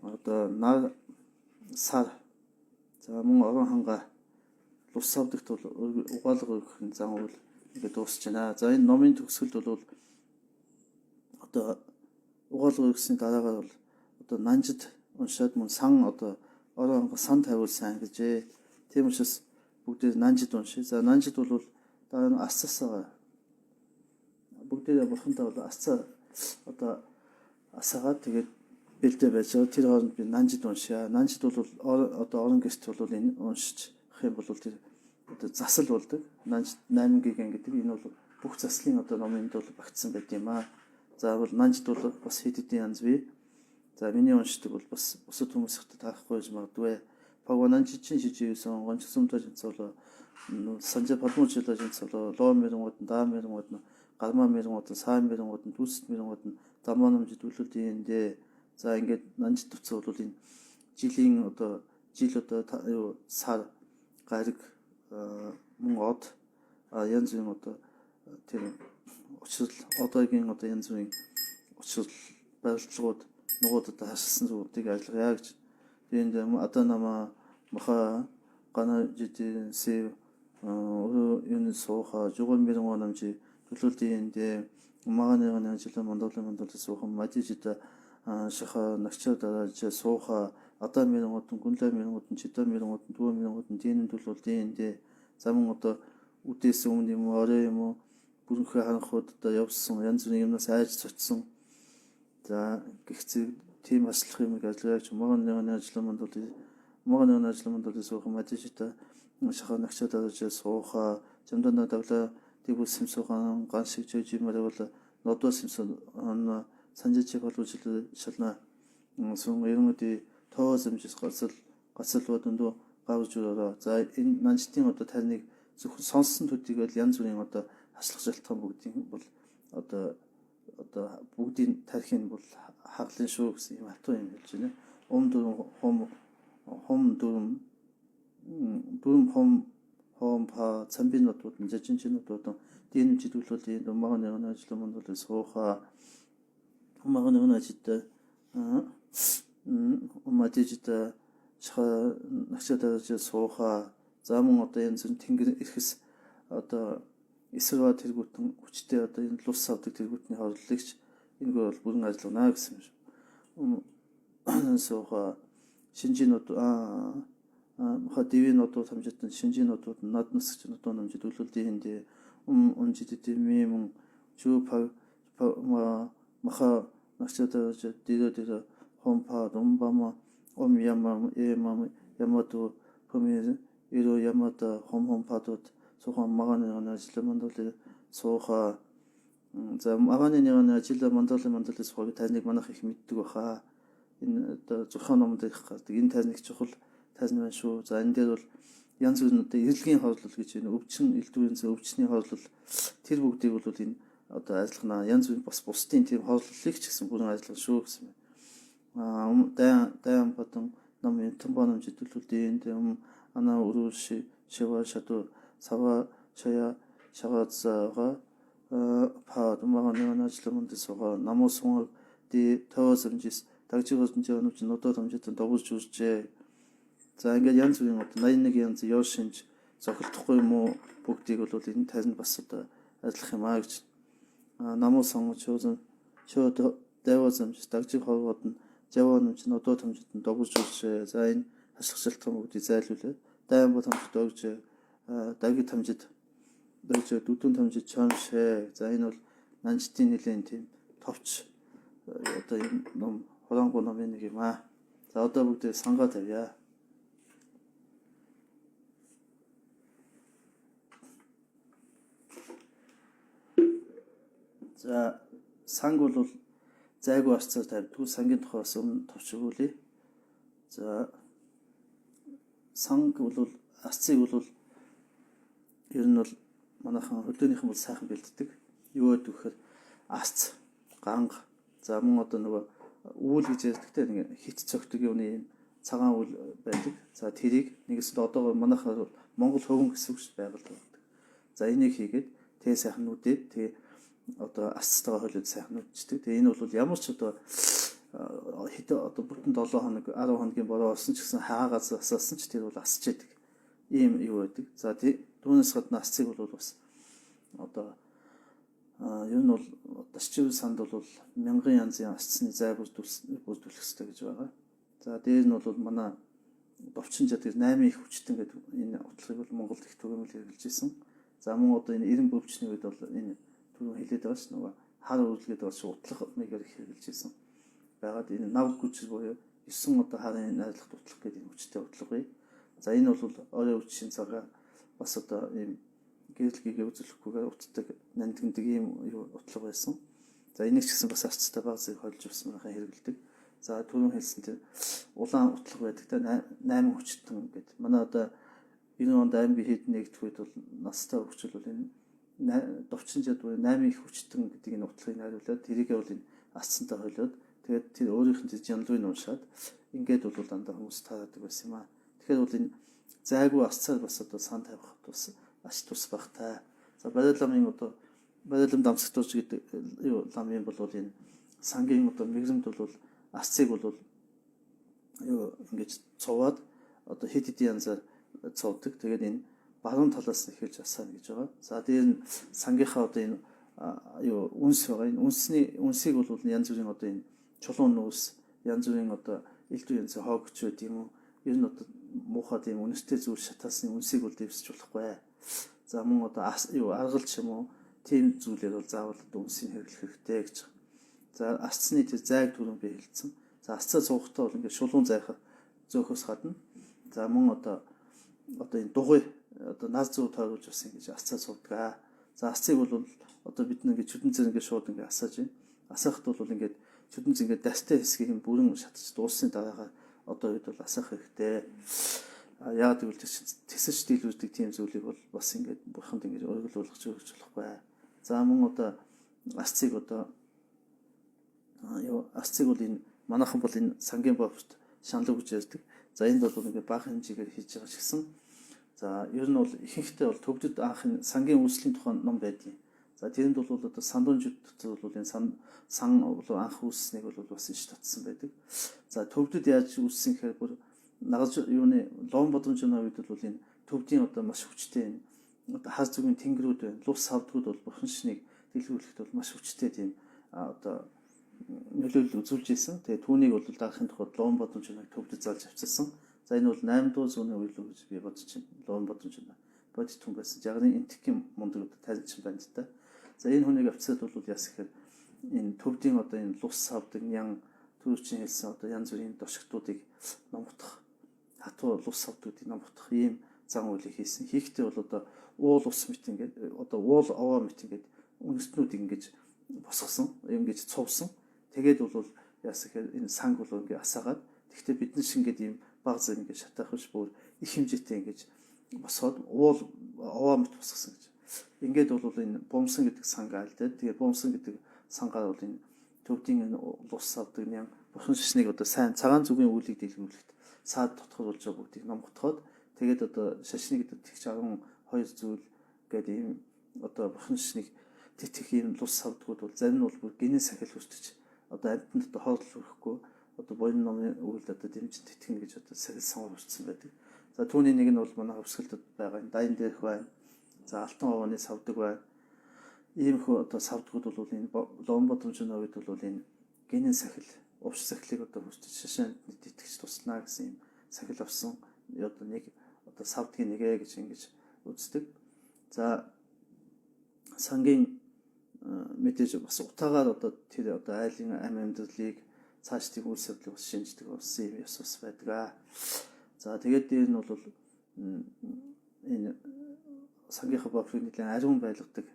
어떤 나사 자, мөн орон ханга лус савдагт бол угаалга өгөх зан үйл ингээд дуусч байна. За энэ номын төгсгөлд бол одоо угаалга өгсөний дараагаар бол одоо нанжид уншаад мөн сан одоо орон ханга сан тавиулсан гэж. Тийм учраас бүгдээ нанжид уншия. За нанжид бол дараа нь асцасаа бүгдээ бурхантай бол асцаа одоо асаагаад тэгээд бэлдээ байж байгаа. Тэр хооронд би нанжид уншаа. Нанжид бол одоо орон гэрт бол энэ уншиж ах юм бол тэр одоо засал болдог. Нанжид 8 гиган гэдэг энэ бол бүх заслын одоо номынд бол багтсан байт юм аа. За бол нанжид бол бас хэд хэдэн янз бий. За миний уншдаг бол бас бусад хүмүүстэй таахгүй гэж магадгүй. Пагвананжид чин шижээсэн гончсомтой жинцолоо санжа подмучилаа жинцолоо лоо мэрэнгууд даа мэрэнгууд гармаа мэрэнгууд сайн мэрэнгууд дүүсэт мэрэнгууд дамаанамжид үлүүлдэндээ за ингээд нанжид төвцөө бол энэ жилийн одоо жил одоо юу сар гариг мөн од янз бүрийн одоо тэр учрал одоогийн одоо янз бүрийн учрал барилцлагууд нугууд одоо хассан зүйлийг ажиллая гэж. Тэгээд одоо намаа маха гана жидийн сэв энэ сууха жуган мэрэгэн намжи төлөлтөндөө магааны ажил мандалын суухан мадижита шаха нагчаа же сууха одоо мэрэгэн гүнлэ мэрэгэн чидэ мэрэгэн дүү мэрэгэн дийнэн төлөлтөндөө замун одоо үдээс өмнө юм орой юм бүрэнхээ ханахуд одоо явсан янз бүрийн юмнаас айж цочсон. За гихцээ тийм аслах юм ажиллаж магааны ажил мандал суухан мадижита шаха нагчаа же сууха жамдана давла тэгвэл симсухан ганшиг жижимэр бол нодо симсон санжиж боловчл шална сүн ерөнхий тоосомжис гацал бодондоо гавж өрөө. За энэ нанжтын одоо тарныг зөвхөн сонссон төдийг бол янз бүрийн одоо хаслах шалтгаан бүгдийн бол одоо одоо бүгдийн тарихын бол хаглан шүү гэсэн юм хатуу юм хэлж байна. Хом дүрм хом па цамбинотууд жижинчнотууд дийн жидүүлэл энэ умагны ажил мандал сууха умагны ажил умадижита ша начадаж сууха замун одоо энэ зүн тэнгэр ирэхс одоо эсрэг тэргүүтэн хүчтэй одоо энэ лус авдаг тэргүүтний хорлогч энэ бол бүрэн ажиллана гэсэн юм. Сууха шинжинод хадивинодууд хамжигдсан шинжинодууд над насчнууд намжид үлүүлдэхиндээ унжиддимим чупа маха начадаж дидо хомпа домбама ямато помир иро ямата хомпадот сууха маганы ажил мандал сууха за маганы ажил мандал суух тайзныг манайх их мэддэг баха. Энэ одоо зурхаан номд их гардаг. Энэ тайзныг чухал тайзан байна шүү. За энэ дээр бол янз бүрийн одоо эрэлгийн хорлол гэж байна. Өвчин элдвэрийн өвчний хорлол тэр бүгдийг бол энэ одоо ажиллахна янз бүрийн бас бусдын тэр хорлолыг ч гэсэн бүрэн ажиллах шүү гэсэн юм. Даям батан нам томбоном житүүлүүлдээн дэм ана урууши шава шату сава шая шагаацага па думаганы ажлын дэсога намосун ди төөсөнжис дагжигосч өнөч нодод хамжитан догуулж үржээ. За ингээд янз бүрийн одоо 81 янз ёошинж зохилдохгүй юм уу бүгдийг бол энэ тайзанд бас одоо ажиллах юм аа гэж. Намосон чөөсөн чөөд дэвозэмж дагжиг хоогод нь жаванч нодод хамжитан догуулж үржээ. За энэ хашгирчилтан бүгдийг зайлуулаад дайм бод хамжид өгж дагид хамжид дэж дүтэн хамжид чамшээ. За энэ бол нанжтын нэлийн тийм товч одоо энэ ном хорангуй номын нэг юм аа. За одоо бүгд сангаа тавья. За санг бол зайгүй арцаар тавьдаг. Сангийн тухайс өмнө товч өгүүлээ. За санг бол арцыг бол ер нь бол манайхан хөдөөнийхэн бол сайхан бэлддэг. Юу гэдэг вэхээр арц, ганга, за мөн одоо нөгөө үүл гэж ярьдагтай нэг хит цогтөг юуны цагаан үл байдаг. За тэрийг нэгэсд одоо манайхаар Монгол хөвөн гэсэн үг байгуулдаг. За энийг хийгээд тэгээ сайхан нүдээд тэгээ одоо арцтайгаа холиод сайхан нүдчдэг. Тэгээ энэ бол ямар ч одоо хэд одоо бүтэн 7 хоног 10 хоногийн бороо орсон ч гэсэн хаагаас асаасан ч тэр бол асч яадаг. Ийм юу байдаг. За түүнээс гадна арцыг бол бас одоо ер нь бол дашчив санд бол мянган янзын арцны зай бүрдүүлэх хэрэгтэй гэж байгаа. За дээр нь бол манай довчин жадаг 8 их хүчтэн гэдэг энэ утгыг бол Монголд их түгээмэл хэрэгжилж ирсэн. За мөн одоо энэ 90 өвчний үед бол энэ түрүү хэлээд байгаа ш нөгөө хар үргэлгээд байгаа ш утлах мэгээр их хэрэгжилж ирсэн. Байгаад энэ нав хүч буюу 9 одоо харын найрлагт утлах гэдэг энэ хүчтэй утлагыг. За энэ бол орой өвчин цагаа бас одоо ийм гэрэлгийг үзүүлэхгүйгээр утдаг нандиндаг ийм утлаг байсан. За энийг ч гэсэн бас арцтай баазыг холж бас манайхан хэрэгэлдэг. За түрүүн хэлсэн тэр улаан утлаг байдаг те 8 хүчтэн гэдэг. Манай одоо 90 онд аймгийн хэд нэгдэх үед бол настай хөгжил бол энэ довчин жадвар 8 их хүчтэн гэдэг энэ утлагыг найруулад тэрийгээ бол энэ арцсантай холиод тэгээд тэр өөрийнх нь жанлыг уншаад ингээд бол дандаа хүмүүс таадаг байсан юм аа. Тэгэхээр бол энэ зайгүй арцаар бас одоо сан тавих тус аш тус багтай. За барилгын одоо барилгын дамсгтууч гэдэг юу ламын бол энэ сангийн одоо мэгрэмд бол арцыг бол юу ингэж цуваад одоо хэд хэдэн янзаар цовдөг. Тэгээд энэ баруун талаас нь эхэлж асаана гэж байгаа. За дээр нь сангийнхаа одоо энэ юу үнс байгаа. Энэ үнсийг бол янз бүрийн одоо энэ чулуун нүүс янз бүрийн одоо элдв янз хоогч байд юм уу. Ер нь одоо муухай тийм үнэстэй зүйл шатаасны үнсийг бол дэвсэж болохгүй. За мөн одоо юу аргалч юм уу тийм зүйлээр бол заавал одоо үнсийг хэрэглэх хэрэгтэй гэж байна. За арцны тэр зайг түрүүн би хэлсэн. За арцаа цугтаа бол ингээд шулуун зайхаа зөөхөөс гадна. За мөн одоо энэ дугуй одоо наз зүү тойруулж бас ингэж арцаа цугдаг. За арцыг бол одоо бид нэг чүдэн зэрэг ингээд шууд ингээд асааж байна. Асаахт бол ингээд чүдэн зэрэг дастай хэсгийг бүрэн шатаж дуусны дараагаар одоо үед бол асаах хэрэгтэй. Яагаад гэвэл тэсэж дийлүүлдэг тийм зүйлийг бол бас ингээд бурханд ингээд өргөл болгож өгч болохгүй. За мөн одоо арцыг одоо Юу арцыг бол энэ манайхан бол энэ сангийн бовт шаналг гэж ярьдаг. За энд бол ингээд бага хэмжээгээр хийж байгаа ч гэсэн. За ер нь бол ихэнхдээ бол төвдөд анх энэ сангийн үүслийн тухай ном байдгийг. За тэрэнд бол одоо сандуунжууд бол энэ сан бол анх үүсснийг бол бас иш татсан байдаг. За төвдөд яаж үүссэн гэхээр бүр нагаж юуны лон бодомжны үед бол энэ төвдийн одоо маш хүчтэй энэ одоо хаз зүгийн тэнгэрүүд байна. Лус савдгууд бол бурхан шинийг дэлгэрүүлэхэд бол маш хүчтэй тийм одоо нөлөөлөл үзүүлж ирсэн. Тэгээ түүнийг бол даахын тулд лон бодомжныг төвдөд залж авчирсан. За энэ бол 8-р зууны үйл үү гэж би бодож байна. Лон бодомжны бодит хүн байсан. Жагны энтхийн мундаг тайлчин байна та. За энэ хүнийг авцаад бол яас гэхээр энэ төвдийн одоо энэ лус савдаг нян түрүүчийн хэлсэн одоо янз бүрийн дошигтуудыг номготох хатуу лус савдуудыг номготох ийм зан үйлийг хийсэн. Хийхдээ бол одоо уул ус мэт ингээд одоо уул овоо мэт ингээд үнэстнүүд ингэж босгосон, ингэж цувсан. Тэгээд бол яас гэхээр энэ санг бол ингээд асаагаад тэгвэл бид нар шингээд ийм баг зэрэг ингээд шатаах биш бүр их хэмжээтэй ингэж босоод уул овоо мэт босгосон гэж. Ингээд бол энэ бомсон гэдэг сангаа алдаад тэгээд бомсон гэдэг сангаа бол энэ төвдийн энэ лус савдаг нян бурхан шишнийг одоо сайн цагаан зүгийн үйлийг дэлгэрүүлэхэд саад тотгол болж байгаа бүгдийг номготхоод тэгээд одоо шашны гэдэг тэгч 12 зүйл гэдэг ийм одоо бурхан шишнийг тэтгэх ийм лус савдгууд бол зарим нь бол бүр гинэн сахил хүртэж одоо амьтанд одоо хоол өрөхгүй одоо буян номын үйл одоо дэмжин тэтгэнэ гэж одоо сахил самар хүртсэн байдаг. За түүний нэг нь бол манай өвсгөлдөд байгаа энэ дайн дээрх байна. За алтан овооны савдаг байна. Иймэрхүү одоо савдгууд бол энэ лон бодомжны үед бол энэ гинэн сахил увч сахилыг одоо хүртэж шашаанд итгэж туслана гэсэн юм сахил авсан одоо нэг одоо савдгийн нэгэ гэж ингэж үздэг. За сангийн мэдээж бас утаагаар одоо тэр одоо айлын ам амьдралыг цаашдын үйл явдлыг бас шинждэг болсон юм ёс бас байдаг. За тэгээд дээр нь бол энэ сангийнхаа боврыг нэлээд ариун байлгадаг.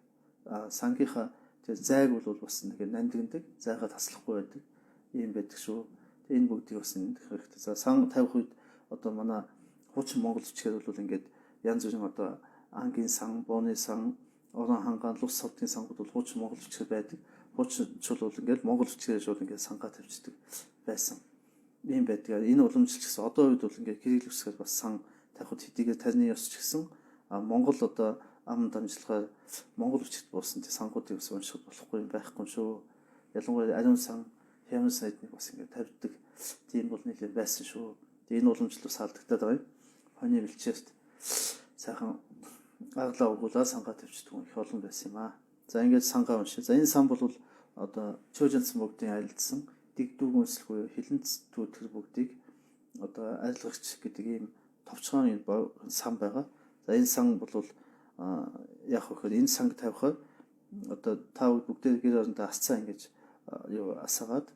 Сангийнхаа тэр зайг бол бас нэг нандиндаг, зайгаа таслахгүй байдаг. Ийм байдаг шүү. Тэгээ энэ бүгдийг бас энэ хэрэгтэй. За сан тавих үед одоо манай хуучин монгол бичгээр бол ингээд янз бүрийн одоо ангийн сан, бооны сан, орон хангаан, лус савдгийн сангууд бол хуучин монгол бичгээр байдаг. Хуучинчул бол ингээд монгол бичгээр шууд ингээд сангаа тавьчихдаг байсан. Ийм байдаг. Энэ уламжлалч гэсэн одоо үед бол ингээд кирилл үсгээр бас сан тавихад хэдийгээр тарины ёс ч гэсэн монгол одоо ам дамжлагаар монгол бичгт буусан тий сангуудыг бас унших болохгүй юм байхгүй шүү. Ялангуяа ариун сан, хямрал сайдныг бас ингээд тавьдаг. Тийм бол нэлээд байсан шүү. Тэгээ энэ уламжлал бас алдагдаад байгаа юм. Хойны бэлчээрт сайхан аглаа угуулаа сангаа тавьчихдаг их олон байсан юм аа. За ингээд сангаа уншаа. За энэ сан бол одоо чөөжөнцөн бүгдийн арилдсан дэгдүүг үнслэх буюу хилэнц түүтгэр бүгдийг одоо арилгагч гэдэг ийм товчхон энэ сан байгаа. За энэ сан бол яг хөөр энэ санг тавихаар одоо та бүгдээ гэр орондоо асцаа ингэж юу асаагаад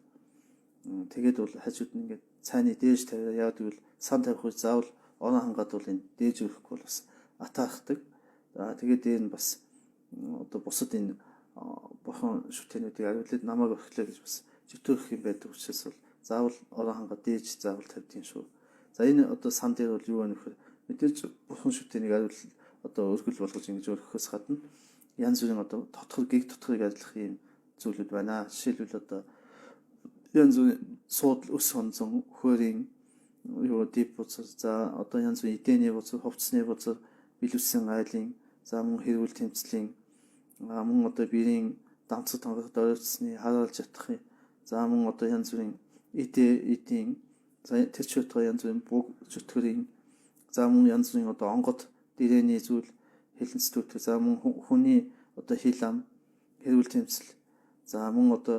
тэгээд бол хажууд нь ингээд цайны дээж тавиа яг гэвэл сан тавих үе заавал орон хангаад бол энэ дээж өрөхгүй бол бас атаахдаг. Тэгээд дээр нь бас одоо бусад энэ бурхан шүтэнүүдийг ариулаад намайг өрхлөө гэж бас зүтгөх юм байдаг учраас бол заавал орон хангаад дээж заавал тавьдгийн шүү. За энэ одоо сан дээр бол юу вэ нөхөр мэдээж бурхан шүтэнийг ариул одоо өргөл болгож ингэж өргөхөөс гадна янз бүрийн одоо тотгор гиг тотгорыг арилгах юм зүйлүүд байна. Жишээлбэл одоо янз бүрийн суудл өс хонзон хөөрийн юу дип буцар за одоо янз бүрийн эдэний буцар, хувцсны буцар, билүүсэн айлын за мөн хэрүүл тэмцлийн мөн одоо биерийн дамцаг тонгох дөрөвсний хараалж чадахын за мөн одоо янз бүрийн эдийн за тэр чөтгөр янз бүрийн буг чөтгөрийн за мөн янз бүрийн одоо онгод дэрээний зүйл хэлэнц түүтгэр за мөн хүний одоо хил ам хэрүүл тэмцэл за мөн одоо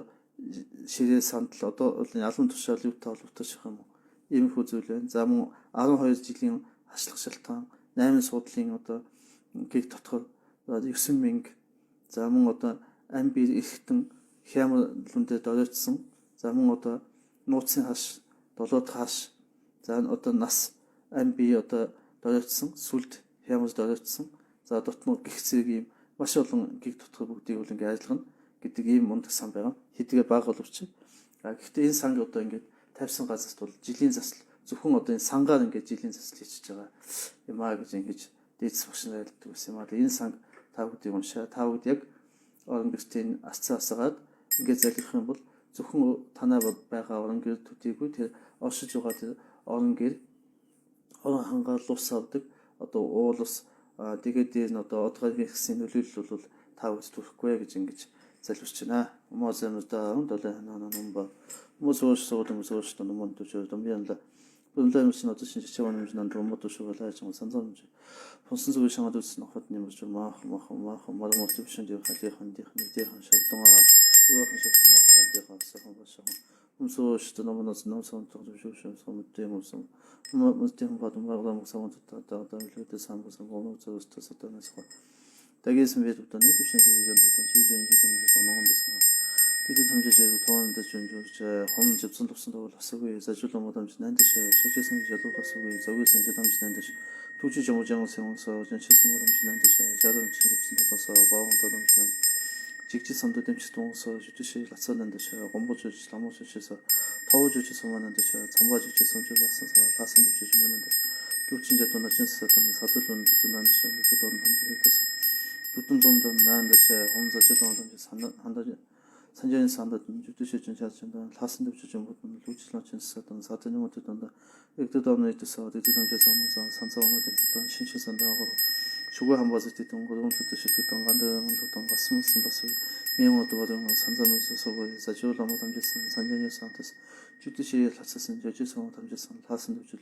ширээ сандал одоо албан тушаал юутай холбоотой юм иймэрхүү зүйл байна. За мөн 12 жилийн хашлах шалтгаан 8 суудлын одоо гиг дотгор 9000 за мөн одоо ам бие эрхтэн хямрал лүндээ дөрөөцсөн за мөн одоо нууцын хаш 7 дахь хаш за одоо нас ам бие одоо дөрөөцсөн сүлд хямрал дөрөөцсөн за дотноо гих зэрэг ийм маш олон гиг дотгор бүгдийг бол ингээ ажиллана гэдэг ийм мундаг сан байгаа. Хэдийгээр бага боловч гэхдээ энэ санг одоо ингээд тавьсан газарт бол жилийн засал зөвхөн одоо энэ сангаар ингээд жилийн засал хийчихэж байгаа юм аа гэж ингэж дээдс багш нар айлддаг байсан юм аа. Энэ санг та бүдийг уншаа. Та бүд яг орон гэртийн асцаа асаагаад ингээд залгих юм бол зөвхөн танаа байгаа орон гэр төдийгүй тэр оршиж байгаа тэр орон гэр орон хангаал ус авдаг одоо уул ус тэгээд дээр нь одоо одоогийн хэсгийн нөлөөлөл бол тавд төрөхгүй гэж ингэж залбирч байна. Моземда өндөлөө нанамба мозөөсөөд номонд төжөө домбианла 본다면서 어떤 진짜 채원을 지난 돈모도 쇼가 좀 산산지 본선 속에 상하도 쓰는 것님 좀막 말을 못 잡으신 데 가지 한데 한데 한 시동아 우리가 한 시동아 한데 가서 한 번씩 음소 시도 너무나 너무 좀 쇼쇼 소문때 무슨 뭐때 봐도 말도 못 사고 다 이렇게 삼고서 뭐는 저 스트레스다면서 되게 스미도도 내 두신 그 전부터 시전지 좀 너무 디디 탐지제로 도움도 준주제 홈 집선 독선도 올라서고 자주도 못함 지난 듯이 실제성 제도 올라서고 저기 선제담 지난 듯이 도주 정보장 세워서 전체성 못함 지난 듯이 자동 진입선 올라서 바운더담 지난 직지 선도 댐치 동서 주듯이 라서는 듯이 공보주 남모주 주서 더우주 주서만한 듯이 참바주 주서 주서서 라선 듯이 주만한 듯이 교친제 또 낮은 서던 사들론 듣는 듯이 듣던 담지색 듯이 듣던 돈도 난 듯이 홈자 주도 한다 산전에서 한다든 주듯이 전차전다 라슨도 주좀 못는 루치나 전스던 사전이 못했던다 액도도 없는 뜻서 어디 점에서 하면서 산사원을 됐던 신시선다고 주고 한 번씩 됐던 거동 뜻이 됐던 간다는 것도 같으면서 봤어요. 미모도 받은 산자면서 서고 자주 너무 담겼은 산전에서 한테서 주듯이 라스슨 저주성 담겼은 라슨도 주로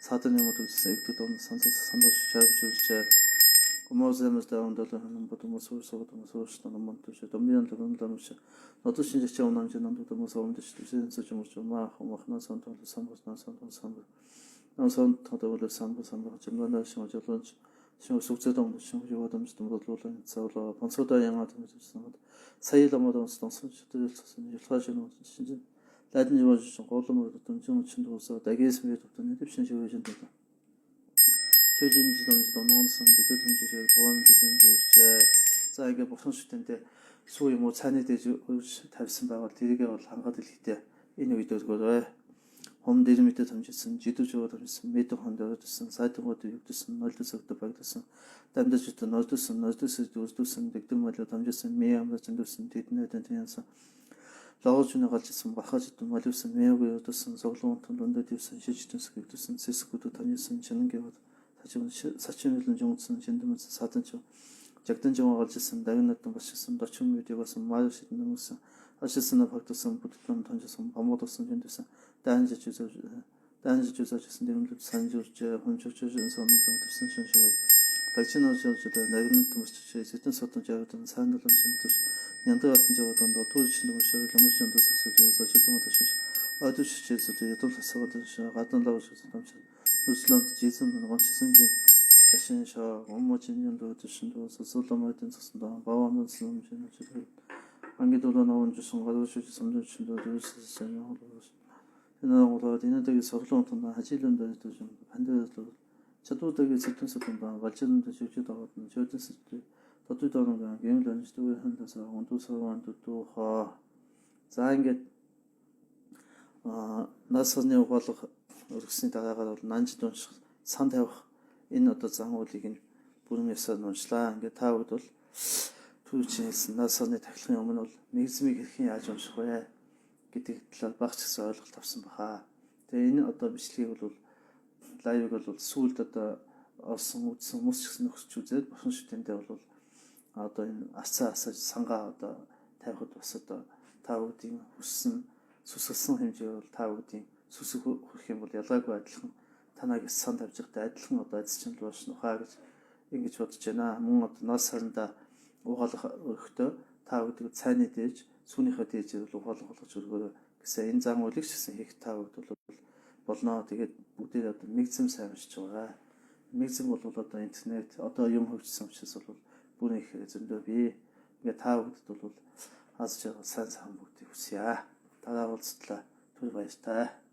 사전이 모두 액도도 없는 산도 주자 고마워서면서 온다도 하는 것도 무서워서도 너무 또 dom비한테 넘다면서 너도 진짜 저 남자 남도 무서운데 진짜 좀막 나선도 나선 더더블 삼부 정말 심어 저런 심어 속죄도 심어 저거도 모르는 저러 번서다 양아도 무슨 사이도 모든 선수들 사실은 진짜 나든 이거 좀 걸로도 좀 친구로서 되게 스미도 또 냅신 지어진다 최진지dom지도 농선도 듣음지죠 도움도 준주제 자기가 복선 수된데 소위 뭐 찬이되지 답슨 바가 되게 한가들 때 이누이도 그거에 홈데이 밑에 던졌은 지도적으로 던졌은 메이터 헌더도 쓴 사이트 것도 육도선 넓도서도 박도선 담도주도 넓도선 백도마다 던졌은 메암도 던졌은 데이터는 되면서 라오준에 같이 쓴 바하지도 말렸은 메오고도 쓴 서울론 돈도 되선 시치도 쓰기도 세스고도 던졌은 저는 게 지금 사춘일은 정선 신도면서 사든죠 작든 정화 같이 쓴 나연했던 것이었음 다춤 미디어가서 말없이 듣는 것은 아시스나 박도선 부득던 던져서 아무도선 전도선 단지 주저 주선 내용들 산주제 혼주주선 선은 뜻은 신셔가 박진호 저주도 나연했던 것이 있었던 서던 자였던 산들 던진들 년도 같은 저었던 도 도지치는 것이 경무전도 서서에서 저도마다 신셔 아두시제도 예도 서서도 같은 라오셔서 담쳐 루슬란드 지선은 원치선지 다신셔 업무진년도 드신도 서솔로마든 서선다 바와는 스놈지는 지들 안기도로 나온 주성가도 주지 섬주친도 루스선요 그나고도 디는데기 서솔로톤다 하지른도 좀 반대도 저도 되게 집중했던다 발전도 주지도 같은 저뜻도 더도는 거 게임을 시도를 한다서 온도서원도 또하 자인게 나선이 오가도 өргөсний дараагаар бол нанжид унших сан тавих энэ одоо зангуулыг нь бүрнээсээ уншлаа. Ингээд та бүд бол түүчээс насны тахилгын өмнө бол мэгзмийг хэрхэн яаж унших вэ гэдэг талаар багч гэсэн ойлголт авсан баха. Тэгээ энэ одоо бичлэгийг бол лайвыг бол сүүлд одоо олсон үзсэн хүмүүс ч гэсэн нөхөж үзээд босон шүтэндээ бол одоо энэ асаа сангаа одоо тавихад бас одоо та бүдийн хүссэн сүсгэлсэн хэмжээ бол та бүдийн сүсэг хүрэх юм бол ялгаагүй адилхан танаг сан тавьж байхдаа адилхан одоо эзчин лууш нухаа гэж ингэж бодож байна. Мөн одоо нас саранда угаалах өрхтөө та бүдэг цайны дээж сүүнийхээ дээжээр бол угаалах болгож өргөөрэй гэсэн энэ зам үйлийг ч гэсэн хийх та бүд бол болно. Тэгээд бүгдээ одоо мэгзэм сайн уншиж байгаа. Мэгзэм бол одоо интернет одоо юм хөгжсөн учраас бол бүр их зөндөө бий. Ингээ та бүдэд бол аз жаргал сайн бүгдийг хүсье. Дараа уулзтлаа. Түр баяртай.